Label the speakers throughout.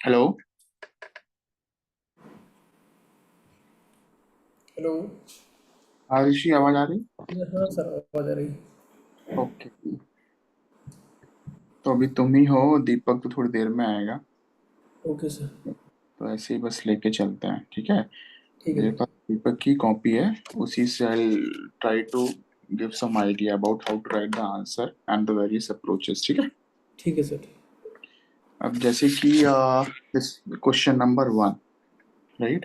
Speaker 1: Hello.
Speaker 2: Hello.
Speaker 1: हाँ ऋषि, आवाज आ रही?
Speaker 2: हाँ सर, आवाज़ आ रही।
Speaker 1: ओके। तो अभी तुम ही हो, दीपक तो थोड़ी देर में आएगा।
Speaker 2: Okay sir.
Speaker 1: तो ऐसे ही बस लेके चलते हैं, ठीक है।
Speaker 2: ठीक
Speaker 1: मेरे
Speaker 2: है।
Speaker 1: पास दीपक की कॉपी है, उसी से I try to give some idea about how to write the answer and the various approaches, ठीक है।
Speaker 2: ठीक है सर।
Speaker 1: अब जैसे कि this question number 1, right.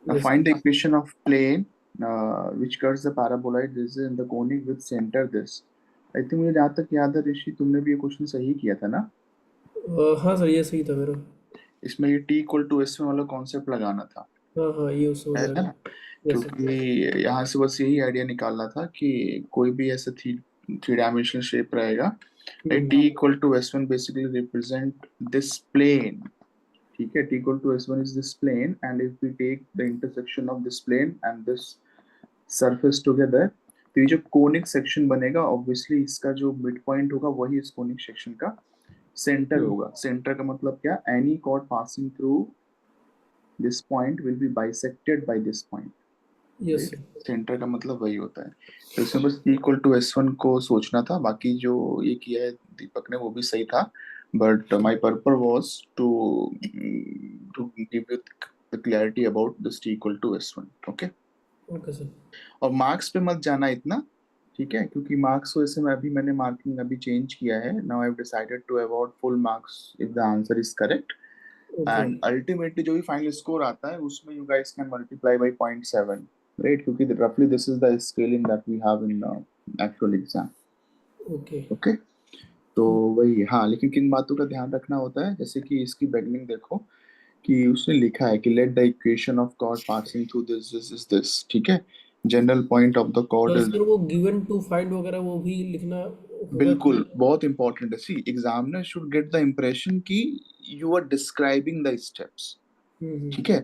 Speaker 1: Now
Speaker 2: yes.
Speaker 1: find the equation of plane which curves the paraboloid this is in the conic with center this. I think मुझे जहाँ तक याद है ऋषि, तुमने भी ये क्वेश्चन सही किया था ना।
Speaker 2: हाँ सर, ये सही था मेरा।
Speaker 1: इसमें ये टी इक्वल टू एस वाला कॉन्सेप्ट लगाना था,
Speaker 2: हाँ हाँ, ये उससे हो
Speaker 1: है
Speaker 2: जाएगा।
Speaker 1: ना।
Speaker 2: Yes sir.
Speaker 1: क्योंकि यहाँ से बस यही आइडिया निकालना था कि कोई भी ऐसा थ्री डायमेंशनल शेप रहेगा, T equal to S one basically represent this plane. ठीक है, T equal to S one is this plane and if we take the intersection of this plane and this surface together, तो ये जो conic section बनेगा obviously इसका जो mid point होगा वही इस कोनिक सेक्शन का सेंटर होगा। सेंटर का मतलब क्या, any cord passing through this point will be bisected by this point,
Speaker 2: yes
Speaker 1: right.
Speaker 2: Sir.
Speaker 1: Centre का मतलब वही होता है। तो इसमें बस इक्वल टू एस वन को सोचना था, बाकी जो ये किया है दीपक ने वो भी सही था। But my purpose was to to give you the clarity about this T equal to S one, okay.
Speaker 2: Okay sir.
Speaker 1: और मार्क्स पे मत जाना इतना, ठीक है, क्योंकि मार्क्स वैसे मैं अभी मैंने मार्किंग अभी चेंज किया है। Now I have decided to award full marks if the answer is correct,
Speaker 2: okay.
Speaker 1: And ultimately जो भी फाइनल स्कोर आता है उसमें you guys can multiply by 0.7, right, क्योंकि रफली this is the scaling that we have in actual exam,
Speaker 2: okay.
Speaker 1: Okay. तो वही, हाँ, लेकिन किन बातों का ध्यान रखना होता है, जैसे कि इसकी बिगनिंग देखो कि उसने लिखा है कि let the equation of chord passing through this is this, ठीक है। General point of the chord
Speaker 2: और
Speaker 1: इज,
Speaker 2: सर वो गिवन टू फाइंड वगैरह वो भी लिखना होगा कि?
Speaker 1: बिल्कुल बहुत इंपॉर्टेंट है। See examiner should get the impression कि you are describing the steps,
Speaker 2: hmm.
Speaker 1: ठीक है।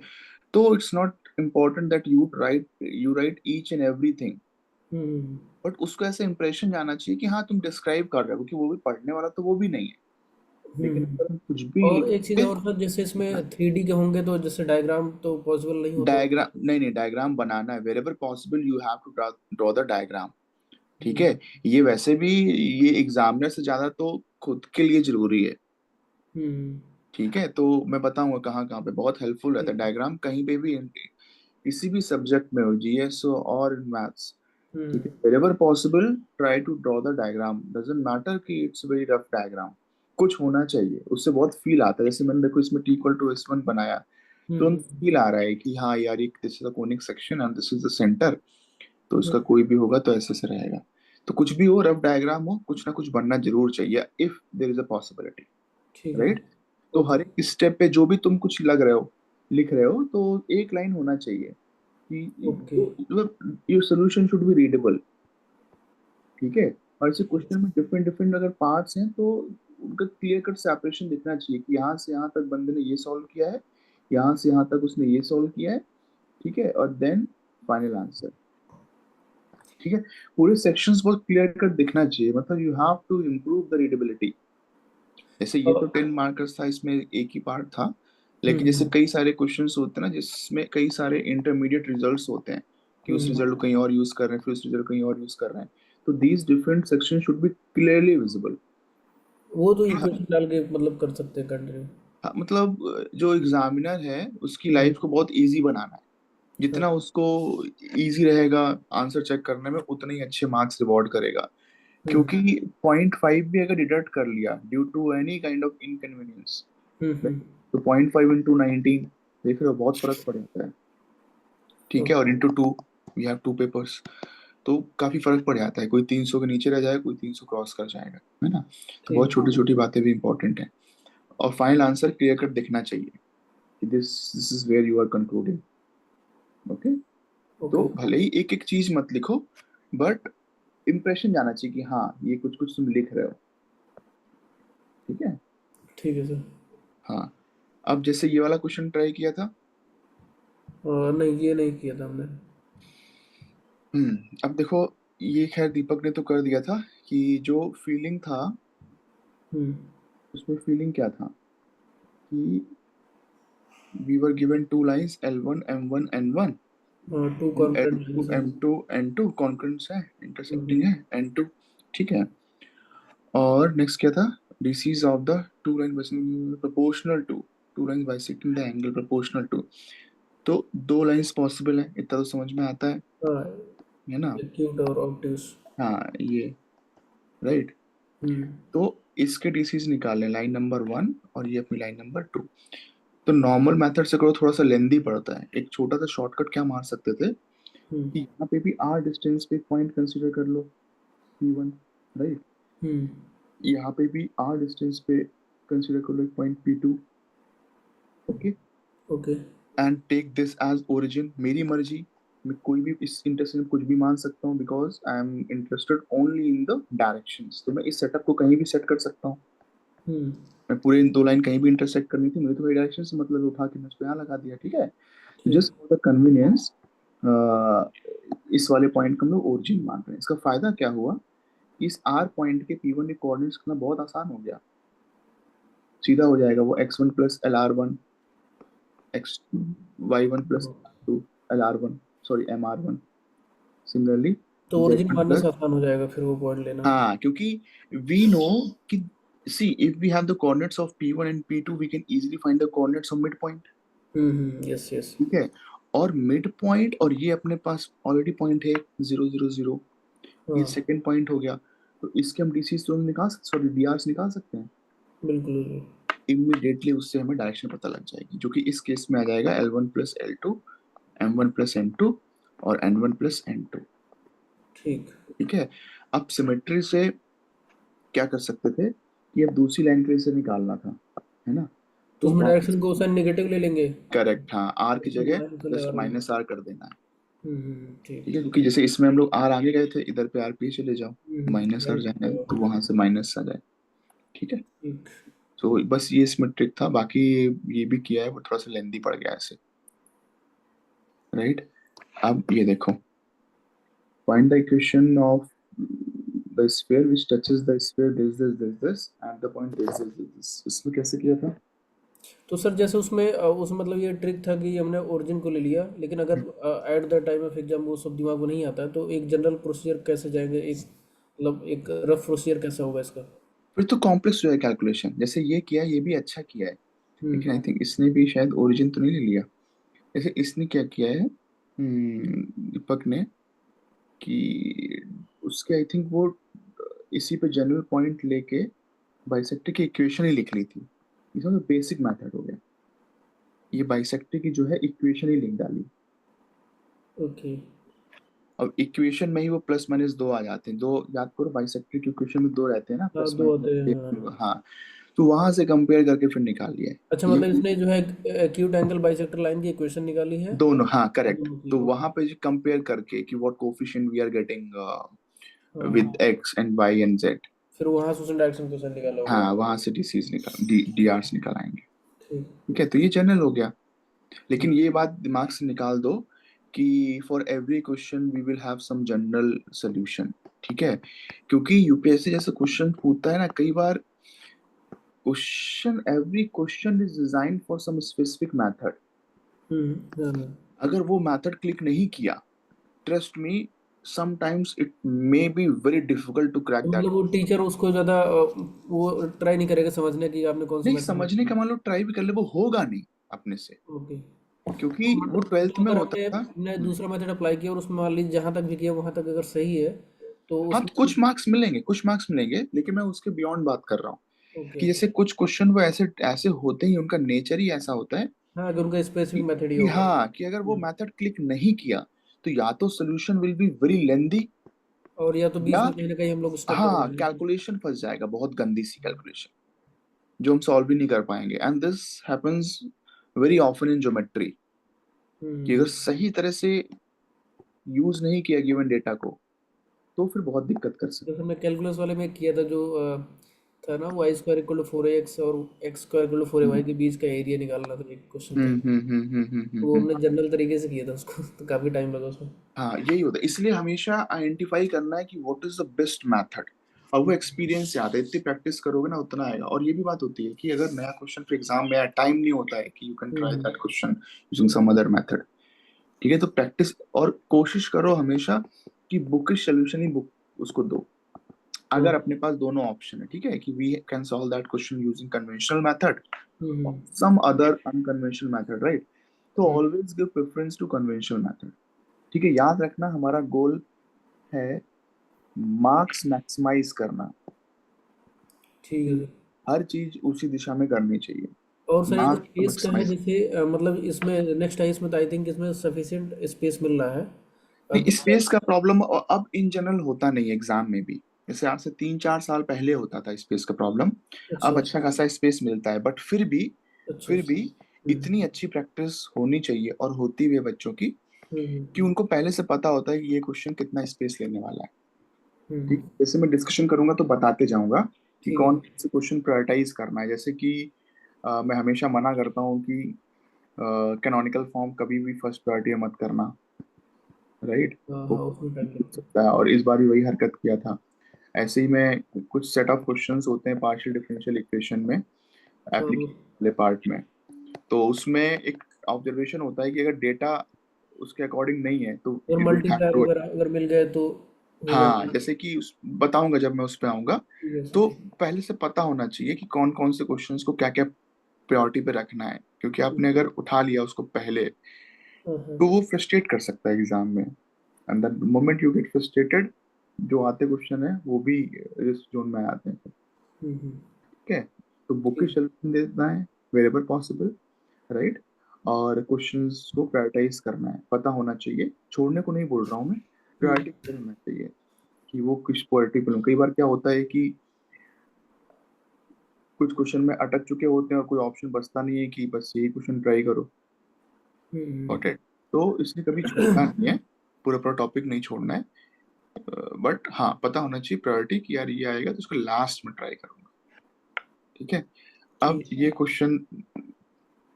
Speaker 1: तो it's not important that you write each and everything,
Speaker 2: hmm.
Speaker 1: But उसको ऐसे इंप्रेशन जाना चाहिए कि हाँ तुम डिस्क्राइब कर रहे हो, क्योंकि वो भी पढ़ने वाला तो वो भी नहीं है। लेकिन
Speaker 2: हम्म।
Speaker 1: अगर हम कुछ भी
Speaker 2: और एक चीज़
Speaker 1: लिखते,
Speaker 2: और सर, जैसे इसमें 3D के होंगे तो जैसे डायग्राम तो पॉसिबल नहीं होते होंगे।
Speaker 1: डायग्राम नहीं नहीं, डायग्राम बनाना है, wherever possible you have to draw the diagram, ठीक है।
Speaker 2: हम्म।
Speaker 1: ये वैसे भी ये एग्जामिनर से ज्यादा तो खुद के लिए जरूरी है,
Speaker 2: हम्म।
Speaker 1: ठीक है। तो मैं बताऊंगा कहाँ कहाँ पे बहुत हेल्पफुल रहता है
Speaker 2: ठीक है।
Speaker 1: डायग्राम, कहीं पे भी किसी भी सब्जेक्ट में हो, जीएस हो और मैथ्स, ठीक है।
Speaker 2: हम्म।
Speaker 1: wherever possible try to draw the diagram, doesn't matter कि it's very rough diagram, कुछ होना चाहिए, उससे बहुत फील आता है। जैसे मैंने देखो इसमें T equal to S one बनाया, तुरंत
Speaker 2: हम्म।
Speaker 1: फील आ रहा है कि हाँ यार ये this is the conic section and this is the centre, तो
Speaker 2: हम्म।
Speaker 1: इसका कोई भी होगा तो ऐसे से रहेगा। तो कुछ भी हो, रफ डायग्राम हो, कुछ ना कुछ बनना जरूर चाहिए if there is a possibility,
Speaker 2: ठीक है।
Speaker 1: राइट। तो
Speaker 2: ओके।
Speaker 1: हर एक स्टेप पे जो भी तुम कुछ लग रहे हो लिख रहे हो तो एक लाइन होना चाहिए कि
Speaker 2: ओके।
Speaker 1: मतलब your solution should be readable, ठीक है। और ऐसे क्वेश्चन में डिफरेंट डिफरेंट अगर पार्ट्स हैं तो उनका क्लियर कट सेपरेशन दिखना चाहिए कि यहाँ से यहाँ तक बंदे ने ये सॉल्व किया है, यहाँ से यहाँ तक उसने ये सॉल्व किया है, ठीक है, और देन फाइनल आंसर, ठीक है। पूरे सेक्शंस बहुत क्लियर कट दिखना चाहिए, मतलब you have to improve the readability. जैसे ये तो
Speaker 2: अब
Speaker 1: 10 मार्कर्स था, इसमें एक ही पार्ट था, लेकिन जैसे
Speaker 2: हम्म।
Speaker 1: कई सारे क्वेश्चंस होते हैं ना जिसमें कई सारे इंटरमीडिएट रिजल्ट्स होते हैं कि उस
Speaker 2: हम्म।
Speaker 1: रिजल्ट को कहीं और यूज कर रहे हैं, फिर उस रिजल्ट को कहीं और यूज कर रहे हैं, तो these different section should be clearly visible.
Speaker 2: वो तो इक्वेशन डाल के मतलब कर सकते हैं कंटिन्यू।
Speaker 1: हाँ, मतलब जो एग्जामिनर है उसकी
Speaker 2: हम्म।
Speaker 1: लाइफ को बहुत इजी बनाना है,
Speaker 2: हाँ।
Speaker 1: जितना उसको इजी रहेगा आंसर चेक करने में उतने ही अच्छे मार्क्स रिवॉर्ड करेगा।
Speaker 2: हम्म।
Speaker 1: क्योंकि 0.5 भी अगर डिडक्ट कर लिया due to any kind of inconvenience,
Speaker 2: hmm.
Speaker 1: तो 0.5 इंटू 19, देख रहे हो बहुत फर्क पड़ जाता है, ठीक है।
Speaker 2: ओके।
Speaker 1: और into two, we have two papers, तो काफी फर्क पड़ जाता है, कोई 300 के नीचे रह जाएगा, कोई 300 क्रॉस कर जाएगा, है ना। तो बहुत
Speaker 2: ठीक।
Speaker 1: छोटी छोटी बातें भी इंपॉर्टेंट है। और फाइनल आंसर क्लियर कट दिखना चाहिए कि this is where you are concluding. Okay. तो
Speaker 2: ओके।
Speaker 1: भले ही एक एक चीज मत लिखो, बट इंप्रेशन जाना चाहिए कि हाँ ये कुछ कुछ तुम लिख रहे हो। ठीक है।
Speaker 2: ठीक है सर।
Speaker 1: हाँ। अब जैसे ये वाला क्वेश्चन ट्राई किया था।
Speaker 2: नहीं, ये नहीं किया था हमने।
Speaker 1: अब देखो, ये खैर दीपक ने तो कर दिया था कि जो फीलिंग था
Speaker 2: हम्म।
Speaker 1: उसमें फीलिंग क्या था कि we were given two lines L1 M1 N1
Speaker 2: two
Speaker 1: and
Speaker 2: concurrent
Speaker 1: L2
Speaker 2: lines हैं।
Speaker 1: M2 N2 कॉन्करेंट्स है, इंटरसेक्टिंग
Speaker 2: हम्म।
Speaker 1: है N2। ठीक है। और नेक्स्ट क्या था, DCs of the two line bisecting proportional to two lines bisecting the angle proportional to। तो दो लाइंस पॉसिबल है, इतना तो समझ में आता
Speaker 2: हाँ,
Speaker 1: है ना।
Speaker 2: एक्यूट और ऑब्ट्यूस।
Speaker 1: हाँ ये राइट।
Speaker 2: हम्म।
Speaker 1: तो इसके डीसीज निकालने, लाइन नंबर 1 और ये अपनी लाइन नंबर 2। तो नॉर्मल मेथड से करो थोड़ा सा लेंदी पड़ता है, एक छोटा सा शॉर्टकट क्या मार सकते थे
Speaker 2: हम्म।
Speaker 1: कि यहाँ पे भी आर डिस्टेंस पे पॉइंट कंसीडर कर लो, P1, राइट।
Speaker 2: हम्म।
Speaker 1: यहाँ पे भी आर डिस्टेंस पे कंसीडर कर लो एक point P2। Okay.
Speaker 2: Okay.
Speaker 1: And take this as origin, मेरी मर्जी, मैं कोई भी इस इंटरसेक्शन कुछ भी मान सकता हूँ, because I am interested only in the directions. तो मैं इस सेटअप को कहीं भी सेट कर सकता हूँ।
Speaker 2: हम्म।
Speaker 1: मैं पूरे इन दो लाइन कहीं भी इंटरसेक्ट करनी थी, मुझे तो डायरेक्शन से मतलब उठा के मैं उसको यहाँ लगा दिया। ठीक है।
Speaker 2: ठीक।
Speaker 1: जस्ट फॉर द कन्वीनियंस इस वाले पॉइंट को हम लोग ओरिजिन मान रहे हैं। इसका फायदा क्या हुआ, इस आर पॉइंट के P1 के कोऑर्डिनेट्स करना बहुत आसान हो गया, सीधा हो जाएगा वो x1 plus LR1 x y1 plus two LR1, sorry MR1। Similarly
Speaker 2: तो ओरिजिन
Speaker 1: z1
Speaker 2: मानने से
Speaker 1: प्लस,
Speaker 2: आसान हो जाएगा फिर वो पॉइंट लेना।
Speaker 1: हाँ क्योंकि वी नो कि see if we have the coordinates of P1 and P2 we can easily find the coordinates of mid point.
Speaker 2: Yes yes.
Speaker 1: ठीक है। और मिड पॉइंट और ये अपने पास ऑलरेडी पॉइंट है 0 0 0, ये
Speaker 2: हाँ,
Speaker 1: सेकंड पॉइंट हो गया। तो इसके हम डीसी तो निकाल सकते, सॉरी डीआरस निकाल सकते हैं
Speaker 2: बिल्कुल बिल्कुल।
Speaker 1: इमीडिएटली। उससे हमें डायरेक्शन पता लग जाएगी, जो कि इस केस में आ जाएगा L1 plus L2, M1 plus M2 और N1 प्लस N2।
Speaker 2: ठीक।
Speaker 1: ठीक है। अब सिमेट्री से क्या कर सकते थे कि अब दूसरी लाइन के से निकालना था, है ना।
Speaker 2: तो
Speaker 1: तो
Speaker 2: उसमें डायरेक्शन को साइन नेगेटिव ले लेंगे।
Speaker 1: करेक्ट, हाँ आर की जगह
Speaker 2: minus L
Speaker 1: just
Speaker 2: R one.
Speaker 1: Minus R कर देना है।
Speaker 2: ठीक।
Speaker 1: ठीक है, क्योंकि जैसे इसमें हम लोग आर आगे गए थे, इधर पे आर पीछे ले जाओ, माइनस आर
Speaker 2: राइट।
Speaker 1: जाएंगे तो वहां से माइनस आ जाए। ठीक है।
Speaker 2: ठीक।
Speaker 1: तो बस ये इसमें ट्रिक था, बाकी ये भी किया है, वो थोड़ा सा लेंदी पड़ गया ऐसे, राइट। अब ये देखो, find the equation of the sphere which touches the sphere this and the point this। इसमें कैसे किया था।
Speaker 2: तो सर जैसे उसमें उस मतलब ये ट्रिक था कि हमने ओरिजिन को ले लिया, लेकिन अगर at the time of exam वो सब दिमाग में नहीं आता है, तो एक जनरल प्रोसीजर कैसे जाएंगे, एक मतलब एक रफ प्रोसीजर कैसा होगा इसका।
Speaker 1: फिर तो कॉम्प्लेक्स जो है कैलकुलेशन, जैसे ये किया ये भी अच्छा किया है,
Speaker 2: हम्म।
Speaker 1: लेकिन आई थिंक इसने भी शायद ओरिजिन तो नहीं ले लिया। जैसे इसने क्या किया है दीपक ने कि उसके आई थिंक वो इसी पे जनरल पॉइंट लेके बाइसेक्टर की इक्वेशन ही लिख ली थी। ये सब बेसिक मेथड हो गया, ये बाइसेक्टर की जो है इक्वेशन ही लिख डाली।
Speaker 2: ओके।
Speaker 1: अब इक्वेशन में ही वो प्लस माइनस दो आ जाते हैं, दो याद करो बाइसेक्टर की इक्वेशन में दो रहते हैं ना,
Speaker 2: हाँ,
Speaker 1: प्लस
Speaker 2: दो आते हैं,
Speaker 1: माइनस।
Speaker 2: हाँ।
Speaker 1: हाँ। तो वहां से कंपेयर करके फिर निकाल लिया है
Speaker 2: अच्छा,
Speaker 1: कि
Speaker 2: मतलब
Speaker 1: ये
Speaker 2: इसने जो है एक्यूट एंगल बाइसेक्टर लाइन की इक्वेशन निकाली है।
Speaker 1: दोनों, हाँ करेक्ट।
Speaker 2: दोनों की,
Speaker 1: तो
Speaker 2: ओके।
Speaker 1: वहां पे कंपेयर करके कि what coefficient we are getting
Speaker 2: हाँ
Speaker 1: विद
Speaker 2: हाँ।
Speaker 1: X and Y and Z.
Speaker 2: फिर वहां से उसने डायरेक्शन क्वेश्चन निकाला होगा।
Speaker 1: हाँ वहां से डीसीज निकाल डी आर्स निकाल आएंगे।
Speaker 2: ठीक।
Speaker 1: ठीक है, तो ये जनरल हो गया। लेकिन
Speaker 2: ठीक।
Speaker 1: ये बात दिमाग से निकाल दो कि for every question we will have some general solution. ठीक है। क्योंकि यूपीएससी जैसे क्वेश्चन पूछता है ना, कई बार question, every question is design for some specific method.
Speaker 2: हाँ हाँ।
Speaker 1: अगर वो मेथड क्लिक नहीं किया, trust me, sometimes it may be very difficult to crack
Speaker 2: तो
Speaker 1: दैट
Speaker 2: मतलब वो
Speaker 1: क्वेश्चन।
Speaker 2: टीचर उसको ज़्यादा वो ट्राई नहीं करेगा समझने की आपने कौन सा
Speaker 1: नहीं
Speaker 2: मेथड यूज
Speaker 1: समझने
Speaker 2: किया।
Speaker 1: का, मान लो ट्राई भी कर ले, वो होगा नहीं अपने से,
Speaker 2: ओके।
Speaker 1: क्योंकि
Speaker 2: तो
Speaker 1: वो
Speaker 2: मतलब
Speaker 1: ट्वेल्थ
Speaker 2: तो
Speaker 1: में
Speaker 2: अगर
Speaker 1: होता
Speaker 2: हमने
Speaker 1: था।
Speaker 2: हमने दूसरा मेथड अप्लाई किया और उसमें मान लीजिए जहाँ तक भी किया वहाँ तक अगर सही है, तो
Speaker 1: हाँ तो
Speaker 2: उसमें।
Speaker 1: कुछ मार्क्स मिलेंगे, कुछ मार्क्स मिलेंगे, लेकिन मैं उसके बियॉन्ड बात कर रहा हूँ
Speaker 2: ओके
Speaker 1: कि
Speaker 2: ओके।
Speaker 1: जैसे कुछ क्वेश्चन वो ऐसे ऐसे होते ही, उनका नेचर ही ऐसा होता है
Speaker 2: हाँ, अगर उनका स्पेसिफिक मेथड ही
Speaker 1: कि
Speaker 2: होगा।
Speaker 1: हाँ कि अगर वो मेथड क्लिक नहीं किया तो या तो solution will be very lengthy
Speaker 2: और या तो बीच
Speaker 1: या
Speaker 2: में कहीं ना कहीं हम लोग स्टक कर
Speaker 1: हाँ
Speaker 2: जाएंगे।
Speaker 1: कैलकुलेशन फंस जाएगा, बहुत गंदी सी कैलकुलेशन जो हम सॉल्व भी नहीं कर पाएंगे। And this happens very often in geometry, कि
Speaker 2: हम्म।
Speaker 1: अगर सही तरह से यूज नहीं किया गिवन डेटा को तो फिर बहुत दिक्कत कर
Speaker 2: जैसे
Speaker 1: सकता
Speaker 2: मैं कैलकुलस वाले में किया था, जो था ना, Y square equal to 4x और x square equal to 4y के बीच का एरिया निकालना था, एक क्वेश्चन
Speaker 1: है।
Speaker 2: था। तो वो
Speaker 1: हम्म।
Speaker 2: हमने जनरल तरीके से किया था उसको तो काफ़ी टाइम लगा उसमें।
Speaker 1: हाँ यही होता है, इसलिए हमेशा आइडेंटिफाई करना है कि what is the best method. और वो एक्सपीरियंस से आता है, इतनी प्रैक्टिस करोगे ना उतना आएगा। और ये भी बात होती है कि अगर नया क्वेश्चन फिर एग्जाम में आया, टाइम नहीं होता है कि you can try
Speaker 2: hmm.
Speaker 1: That question using some other method. ठीक है, तो प्रैक्टिस और कोशिश करो हमेशा कि बुकिश सोल्यूशन ही बुक उसको दो।
Speaker 2: हाँ।
Speaker 1: अगर अपने पास दोनों ऑप्शन है, ठीक है, कि we can solve that question using conventional method
Speaker 2: hmm.
Speaker 1: और some other unconventional method, right, तो
Speaker 2: hmm.
Speaker 1: Always give preference to conventional method. ठीक है, याद रखना हमारा गोल है मार्क्स मैक्सिमाइज करना,
Speaker 2: ठीक है
Speaker 1: कि
Speaker 2: सर।
Speaker 1: हर चीज उसी दिशा में करनी चाहिए,
Speaker 2: और सर, ये जो
Speaker 1: मार्क्स
Speaker 2: स्पेस का है,
Speaker 1: मैक्सिमाइज।
Speaker 2: जैसे मतलब इसमें नेक्स्ट है, इसमें तो आई थिंक इसमें सफिशिएंट स्पेस मिल रहा है।
Speaker 1: नहीं,
Speaker 2: तो
Speaker 1: स्पेस का प्रॉब्लम अब इन जनरल होता नहीं एग्जाम में भी। जैसे आज से 3-4 साल पहले होता था स्पेस का प्रॉब्लम।
Speaker 2: अच्छा।
Speaker 1: अब अच्छा खासा स्पेस मिलता है, बट
Speaker 2: अच्छा।
Speaker 1: फिर भी
Speaker 2: हम्म।
Speaker 1: इतनी अच्छी प्रैक्टिस होनी चाहिए और होती भी है बच्चों की,
Speaker 2: हम्म।
Speaker 1: कि उनको पहले से पता होता है कि ये क्वेश्चन कितना स्पेस लेने वाला है। ठीक,
Speaker 2: हम्म।
Speaker 1: जैसे मैं डिस्कशन करूंगा तो बताते जाऊंगा कि
Speaker 2: ठीक है।
Speaker 1: कौन से क्वेश्चन प्रायोरिटाइज करना है। जैसे कि मैं हमेशा मना करता हूँ कि कैनोनिकल फॉर्म कभी भी फर्स्ट प्रायोरिटी मत करना, राइट।
Speaker 2: हाँ
Speaker 1: वो
Speaker 2: हाँ, उसमें टाइम
Speaker 1: हो
Speaker 2: लगता है।
Speaker 1: सकता है, और इस बार भी वही हरकत किया था। ऐसे ही में कुछ सेट ऑफ क्वेश्चंस होते हैं पार्शियल डिफरेंशियल इक्वेशन में,
Speaker 2: हाँ वो।
Speaker 1: एप्लीकेशन वाले पार्ट में। तो उसमें एक ऑब्जर्वेशन होता है कि अगर डेटा उसके अकॉर्डिंग नहीं है तो
Speaker 2: और
Speaker 1: you don't have
Speaker 2: multiplier
Speaker 1: two.
Speaker 2: वगैरह अगर मिल गए तो हो
Speaker 1: हाँ,
Speaker 2: जाता है।
Speaker 1: जैसे कि बताऊंगा जब मैं उस पे आऊंगा।
Speaker 2: ठीक है सर,
Speaker 1: तो
Speaker 2: ठीक।
Speaker 1: पहले से पता होना चाहिए कि कौन कौन से क्वेश्चंस को क्या क्या प्रायोरिटी पे रखना है, क्योंकि आपने अगर उठा लिया उसको पहले
Speaker 2: हाँ हाँ।
Speaker 1: तो वो फ्रस्ट्रेट कर सकता है एग्जाम में। And the moment you get frustrated, जो आते क्वेश्चन है वो भी रिस्क जोन में आते हैं।
Speaker 2: हम्म।
Speaker 1: ठीक है, तो बुक की
Speaker 2: ठीक।
Speaker 1: सोल्यूशन देना है वेरेबर पॉसिबल, राइट। और क्वेश्चंस को प्रायोरिटाइज करना है, पता होना चाहिए, छोड़ने को नहीं बोल रहा हूँ मैं,
Speaker 2: हम्म।
Speaker 1: प्रायोरिटी क्लियर होना चाहिए कि वो किस प्रायोरिटी पे लूं। कई बार क्या होता है कि कुछ क्वेश्चन में अटक चुके होते हैं और कोई ऑप्शन बचता नहीं है कि बस यही क्वेश्चन ट्राई करो।
Speaker 2: हम्म।
Speaker 1: Got it. तो इसलिए कभी छोड़ना नहीं है, पूरा पूरा टॉपिक नहीं छोड़ना है। बट हाँ, पता होना चाहिए प्रायोरिटी कि यार ये आएगा तो उसको लास्ट में ट्राई करूंगा। ठीक है, अब
Speaker 2: ठीक।
Speaker 1: ये क्वेश्चन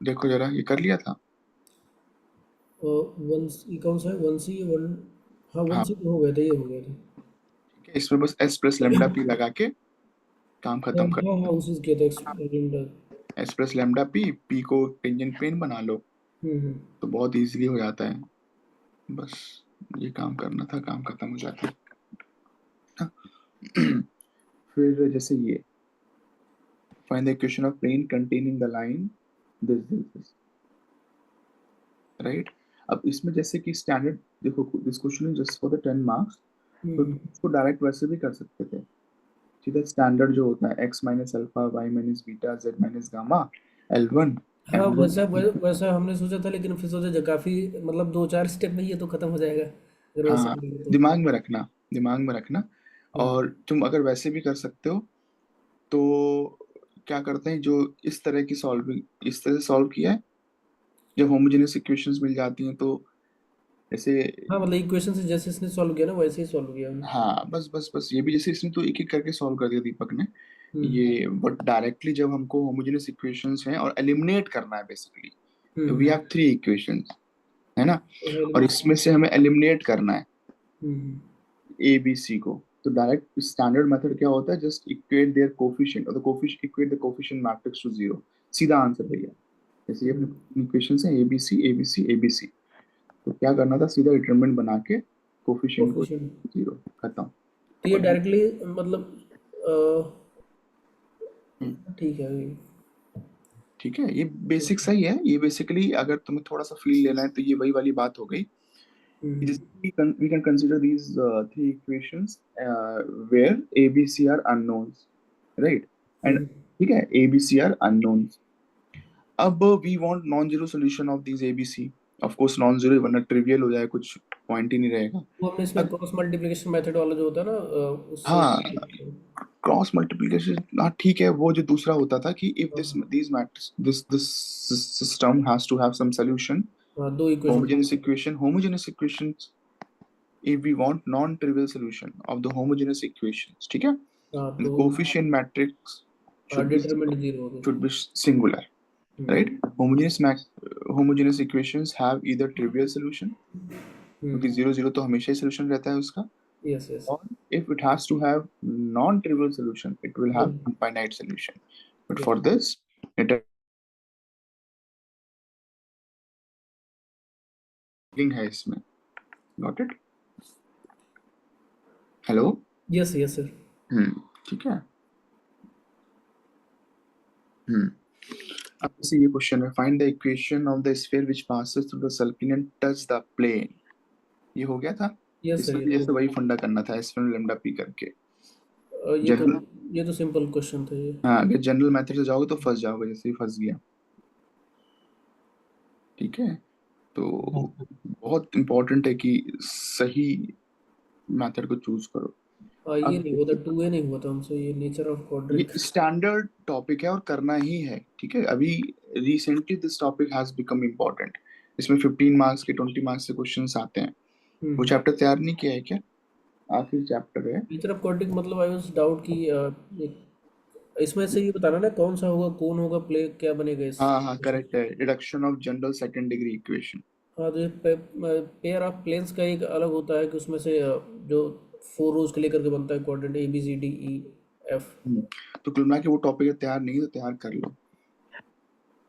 Speaker 1: देखो जरा, ये कर लिया था।
Speaker 2: और वन, ये कौन सा है, वन सी वन? हाँ, वन
Speaker 1: हाँ
Speaker 2: सी तो हो गया था, ये हो गया था।
Speaker 1: ठीक है, इसमें बस एस प्लस लेमडा पी लगा के काम
Speaker 2: हाँ
Speaker 1: खत्म कर।
Speaker 2: हाँ हाँ, उसी से किया था experiment.
Speaker 1: S plus lambda P, P को टेंजेंट प्लेन बना लो,
Speaker 2: हम्म।
Speaker 1: तो बहुत इजीली हो जाता है। बस ये काम करना था, काम खत्म हो जाता है। फिर जैसे ये find the equation of plane containing the line this, right. अब इसमें जैसे कि स्टैंडर्ड, देखो this question is just for the 10 marks, तो
Speaker 2: हम्म।
Speaker 1: तुम इसको डायरेक्ट वैसे भी कर सकते थे। सीधा स्टैंडर्ड जो होता है X minus alpha Y minus beta Z minus gamma L1
Speaker 2: हाँ,
Speaker 1: M1।
Speaker 2: वैसा हमने सोचा था, लेकिन फिर सोचा काफी, मतलब दो चार स्टेप में ये तो खत्म हो जाएगा अगर वैसे
Speaker 1: हाँ,
Speaker 2: करेंगे तो।
Speaker 1: दिमाग में रखना, दिमाग में रखना।
Speaker 2: हाँ।
Speaker 1: और तुम अगर वैसे भी कर सकते हो तो क्या करते हैं, जो इस तरह की सॉल्विंग इस तरह से सॉल्व किया है, जब होमोजेनियस इक्वेशंस मिल जाती हैं तो जैसे,
Speaker 2: हाँ, मतलब इक्वेशन से जैसे इसने सॉल्व किया ना, वैसे ही सॉल्व किया हमने।
Speaker 1: हाँ बस बस बस ये भी जैसे इसने तो एक एक करके सॉल्व कर दिया दीपक ने।
Speaker 2: हम्म।
Speaker 1: ये बट डायरेक्टली जब हमको होमोजेनियस इक्वेशंस हैं और एलिमिनेट करना है बेसिकली, तो वी
Speaker 2: हम्म।
Speaker 1: हैव 3 इक्वेशंस, है ना।
Speaker 2: तो है
Speaker 1: और
Speaker 2: एलिमेंट्स।
Speaker 1: इसमें से हमें एलिमिनेट करना है
Speaker 2: हम्म।
Speaker 1: ए बी सी को। तो डायरेक्ट स्टैंडर्ड मेथड क्या होता है, जस्ट इक्वेट देयर कोफिशिएंट और the coefficient equate the coefficient matrix to zero, सीधा आंसर भैया। जैसे ये
Speaker 2: हम्म।
Speaker 1: अपने इक्वेशन है A B C A B C A B C, तो क्या करना था, सीधा डिटरमिनेंट बना के कोफिशिएंट को
Speaker 2: कोफिशिएंट।
Speaker 1: जीरो, खत्म।
Speaker 2: तो ये
Speaker 1: और
Speaker 2: डायरेक्टली, मतलब
Speaker 1: हम्म,
Speaker 2: ठीक है ये।
Speaker 1: ठीक है, ये बेसिक सही है। ये बेसिकली अगर तुम्हें थोड़ा सा फील लेना है तो ये वही वाली बात हो गई।
Speaker 2: हम्म।
Speaker 1: We can consider these 3 equations where A, B, C are unknowns, right? And
Speaker 2: हम्म।
Speaker 1: ठीक है, A, B, C are unknowns. अब we want non-zero solution of these A, B, C. Of course non-zero वरना trivial हो जाए कुछ, point ही नहीं रहेगा।
Speaker 2: वो हमने इसमें
Speaker 1: अब
Speaker 2: क्रॉस मल्टीप्लिकेशन मेथड वाला जो होता है ना, उससे।
Speaker 1: हाँ, क्रॉस मल्टीप्लिकेशन, हाँ ठीक है, वो जो दूसरा होता था कि इफ दिस
Speaker 2: हाँ
Speaker 1: these matters this system has to have some solution,
Speaker 2: हाँ, दो equation.
Speaker 1: homogeneous equations, if we want non-trivial solution of the homogeneous equations, ठीक है,
Speaker 2: हाँ
Speaker 1: and the
Speaker 2: तो
Speaker 1: coefficient matrix should be
Speaker 2: determinant zero हो गई।
Speaker 1: singular,
Speaker 2: hmm
Speaker 1: right? Homogeneous equations have either trivial solution, क्योंकि
Speaker 2: हम्म।
Speaker 1: Zero zero तो हमेशा ही solution रहता है उसका,
Speaker 2: yes yes.
Speaker 1: or if it has to have non-trivial solution, it will have infinite solution. But for this, it है इसमें, got it? Hello.
Speaker 2: Yes yes sir.
Speaker 1: ठीक है। हम्म अब जैसे ये क्वेश्चन है, find the equation of the sphere which passes through the circle and touch the plane. ये हो गया था।
Speaker 2: यस सर,
Speaker 1: इसमें
Speaker 2: ये
Speaker 1: भी
Speaker 2: तो
Speaker 1: जैसे वही फंडा करना था, एस1 लैम्डा पी करके।
Speaker 2: ये तो
Speaker 1: जनरल,
Speaker 2: ये तो सिंपल क्वेश्चन था ये।
Speaker 1: हाँ, अगर जनरल मेथड से जाओगे तो फंस जाओगे, जैसे ही फंस गया। ठीक है, तो बहुत इंपॉर्टेंट है कि सही मेथड को चूज करो।
Speaker 2: ये
Speaker 1: अब
Speaker 2: नहीं हुआ था, 2A नहीं हुआ था हमसे, ये नेचर ऑफ
Speaker 1: ये
Speaker 2: क्वाड्रिक।
Speaker 1: स्टैंडर्ड टॉपिक है और करना ही है, ठीक है। अभी recently this topic has become important. इसमें 15 मार्क्स के 20 मार्क्स के क्वेश्चंस आते हैं। वो चैप्टर तैयार नहीं किया है क्या? आखिरी चैप्टर है।
Speaker 2: नेचर ऑफ क्वाड्रिक मतलब आई वाज डाउट कि इसमें से ये बताना ना कौन सा होगा, कौन होगा, प्ले क्या बनेगा इस
Speaker 1: हाँ हाँ,
Speaker 2: क्वेश्चन
Speaker 1: करेक्ट
Speaker 2: से।
Speaker 1: है, reduction of general second degree equation.
Speaker 2: हाँ तो पेयर ऑफ प्लेन्स का एक अलग होता है कि उसमें से जो 4 रोज के लेकर के बनता है क्वाड्रेंट ABCDEF।
Speaker 1: तो कुल मिला के वो टॉपिक तैयार नहीं है तो तैयार कर लो,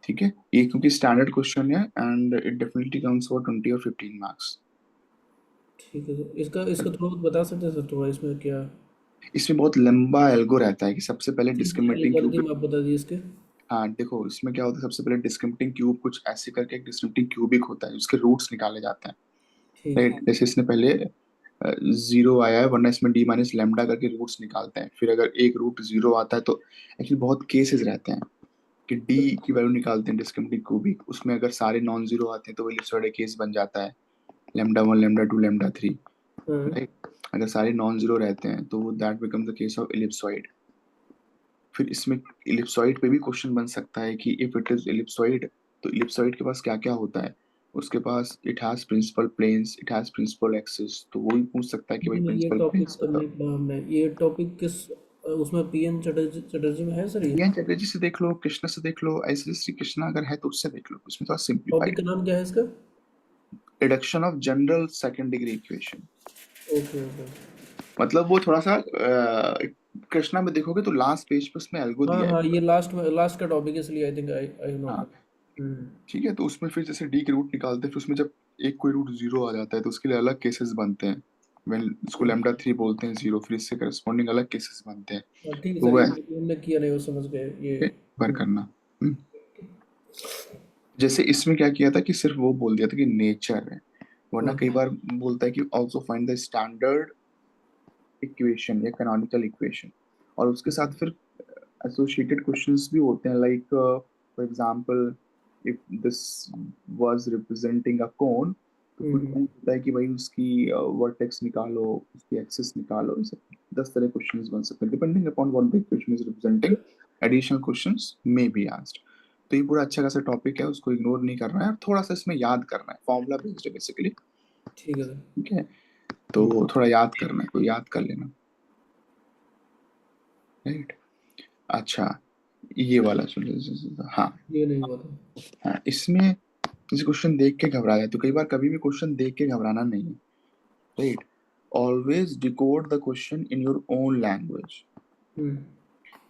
Speaker 1: ठीक है। ये क्योंकि स्टैंडर्ड क्वेश्चन है and it definitely comes for 20 और 15 मार्क्स।
Speaker 2: ठीक है सर, इसका इसका थोड़ा बहुत बता सकते हैं सर, थोड़ा इसमें क्या
Speaker 1: इसमें बहुत लंबा एल्गो रहता है कि सबसे पहले
Speaker 2: सिंपल
Speaker 1: डिस्क्रिमिनेटिंग क्यूब।
Speaker 2: एल्गोरिथम आप बता दीजिए इसके।
Speaker 1: हाँ देखो, इसमें क्या होता है, सबसे पहले डिस्क्रिमिनेटिंग क्यूब कुछ ऐसे करके एक डिस्क्रिमिनेटिंग क्यूबिक होता है, उसके रूट्स निकाले जाते हैं।
Speaker 2: ठीक है।
Speaker 1: राइट, जैसे इसने पहले जीरो आया है, वरना इसमें डी माइनस लेमडा करके रूट्स निकालते हैं। फिर अगर एक रूट जीरो आता है तो एक्चुअली बहुत केसेस रहते हैं कि डी की वैल्यू निकालते हैं डिस्क्रिमिनेटिंग क्यूबिक, उसमें अगर सारे नॉन जीरो आते हैं तो वो इलिप्सॉइड केस बन जाता है, lambda one lambda two lambda three.
Speaker 2: हाँ
Speaker 1: राइट, अगर सारे नॉन जीरो रहते हैं तो that become the case of ellipsoid. फिर इसमें इलिप्सॉइड पे भी क्वेश्चन बन सकता है कि इफ इट इज इलिप्सॉइड, तो इलिप्सॉइड के पास क्या क्या होता है। उसके पास it has principal planes, it has principal axis, तो वो भी पूछ सकता है कि भाई
Speaker 2: नहीं नहीं, ये
Speaker 1: प्रिंसिपल
Speaker 2: टॉपिक
Speaker 1: प्लेन्स
Speaker 2: कब
Speaker 1: बताओ।
Speaker 2: नहीं पढ़ा हमने, ये टॉपिक किस उसमें PN चटर्जी में है सर ये?
Speaker 1: पीएन चटर्जी से देख लो, कृष्णा से देख लो, ऐसे श्री कृष्णा अगर है तो उससे देख लो, उसमें थोड़ा
Speaker 2: टॉपिक
Speaker 1: सिंप्लीफाइड।
Speaker 2: का नाम क्या है इसका?
Speaker 1: Reduction of general second degree equation.
Speaker 2: Okay okay.
Speaker 1: मतलब वो थोड़ा सा कृष्णा में देखोगे तो लास्ट पेज पे उसमें एल्गो
Speaker 2: हाँ
Speaker 1: दिया है
Speaker 2: हाँ, ये
Speaker 1: पूरा।
Speaker 2: लास्ट में लास्ट का टॉपिक है, इसलिए आई थिंक आई नोट।
Speaker 1: हाँ ठीक है, तो उसमें फिर जैसे डी के रूट निकालते हैं, फिर उसमें जब एक कोई रूट जीरो आ जाता है तो उसके लिए अलग केसेस बनते हैं। वेल इसको लैम्डा थ्री बोलते हैं जीरो, फिर इससे करस्पॉन्डिंग अलग केसेस बनते हैं।
Speaker 2: ठीक है
Speaker 1: तो
Speaker 2: सर,
Speaker 1: वो
Speaker 2: ये
Speaker 1: है
Speaker 2: हमने किया नहीं, वो समझ गए ये।
Speaker 1: पर करना। हम्म। जैसे इसमें क्या किया था कि सिर्फ वो बोल दिया था कि नेचर है, वरना
Speaker 2: हाँ
Speaker 1: कई बार बोलता है कि also find the standard equation या कैनोनिकल इक्वेशन, और उसके साथ फिर एसोसिएटेड क्वेश्चंस भी होते हैं, like for example if this was representing a cone, तो फिर
Speaker 2: हम्म।
Speaker 1: पूछता है कि भाई उसकी वर्टेक्स निकालो, उसकी एक्सिस निकालो। ये सब 10 तरह क्वेश्चंस बन सकते हैं depending upon what the equation is representing. Additional questions may be asked. तो ये पूरा अच्छा खासा टॉपिक है, उसको इग्नोर नहीं करना है, और थोड़ा सा इसमें याद करना है, फॉर्मूला बेस्ड है बेसिकली।
Speaker 2: ठीक है सर।
Speaker 1: ठीक है, तो थोड़ा याद करना है, तो याद कर लेना। राइट, अच्छा, ये वाला सुन, हाँ।
Speaker 2: ये नहीं हुआ था।
Speaker 1: हाँ, इसमें जैसे क्वेश्चन देख के घबरा जाए तो कई बार, कभी भी क्वेश्चन देख के घबराना नहीं है। Right, always decode the question in your own language.
Speaker 2: Hmm.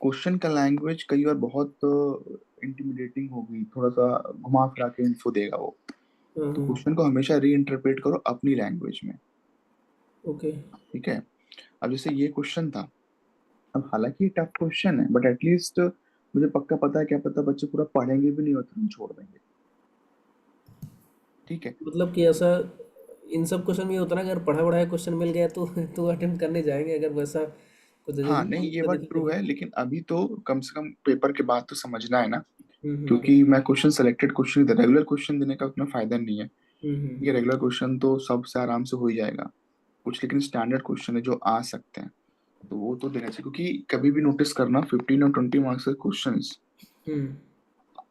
Speaker 1: Question का लैंग्वेज कई बार बहुत इंटिमिडेटिंग होगी, थोड़ा सा घुमा फिरा के इन्फो देगा वो।
Speaker 2: हाँ
Speaker 1: तो
Speaker 2: हाँ।
Speaker 1: क्वेश्चन को हमेशा री इंटरप्रेट करो अपनी लैंग्वेज में।
Speaker 2: ओके।
Speaker 1: ठीक है, अब जैसे ये क्वेश्चन था, अब हालांकि ये टफ क्वेश्चन है, बट एटलीस्ट मुझे पक्का पता है, क्या पता बच्चे पूरा पढ़ेंगे भी नहीं और तुरंत छोड़ देंगे। ठीक है,
Speaker 2: मतलब कि ऐसा इन सब क्वेश्चन में ये होता है ना, अगर पढ़ा पढ़ाया क्वेश्चन मिल गया तो अटेम्प्ट करने जाएंगे, अगर वैसा कुछ
Speaker 1: हाँ
Speaker 2: जैसे
Speaker 1: नहीं, ये
Speaker 2: दिक्कत
Speaker 1: बात
Speaker 2: दिखे तो
Speaker 1: ट्रू
Speaker 2: फिर।
Speaker 1: है, लेकिन अभी तो कम से कम पेपर के बाद तो समझना है ना।
Speaker 2: हम्म।
Speaker 1: क्योंकि मैं question selected question, regular question देने का उतना फायदा नहीं है। ये रेगुलर क्वेश्चन तो सबसे आराम से हो ही जाएगा, कुछ लेकिन स्टैंडर्ड क्वेश्चन है जो आ सकते हैं, तो वो तो देना चाहिए, क्योंकि कभी भी नोटिस करना 15 और 20 मार्क्स के questions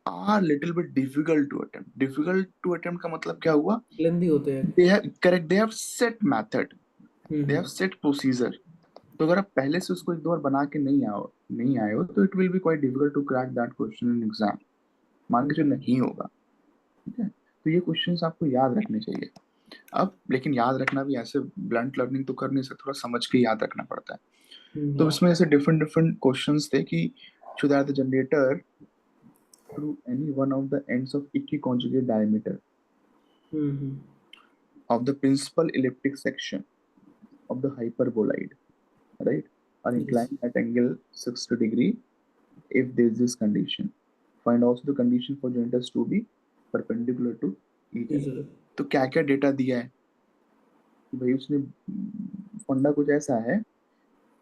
Speaker 1: are little bit difficult to attempt. Difficult to attempt का मतलब क्या हुआ,
Speaker 2: लेंदी होते हैं।
Speaker 1: They have correct, they have set method, they have
Speaker 2: hmm
Speaker 1: set procedure. तो अगर आप पहले से उसको एक दो बार बना के नहीं आए हो, तो it will be quite difficult to crack that question in exam, मान के जो
Speaker 2: हम्म
Speaker 1: नहीं होगा। ठीक है, तो ये क्वेश्चंस आपको याद रखने चाहिए। अब लेकिन याद रखना भी ऐसे ब्लंट लर्निंग तो कर नहीं सकते, थोड़ा समझ के याद रखना पड़ता है। तो
Speaker 2: हम्म
Speaker 1: इसमें ऐसे डिफरेंट डिफरेंट क्वेश्चंस थे कि should that the generator through any one of the ends of equiconjugate diameter
Speaker 2: hmm
Speaker 1: of the principal elliptic section of the hyperboloid, right, are
Speaker 2: yes
Speaker 1: inclined at angle 60 degree if there is this condition. Find also the condition for generators to be perpendicular to each
Speaker 2: जी
Speaker 1: other.
Speaker 2: Sir.
Speaker 1: तो क्या क्या data दिया है कि भाई उसने फंडा कुछ ऐसा है,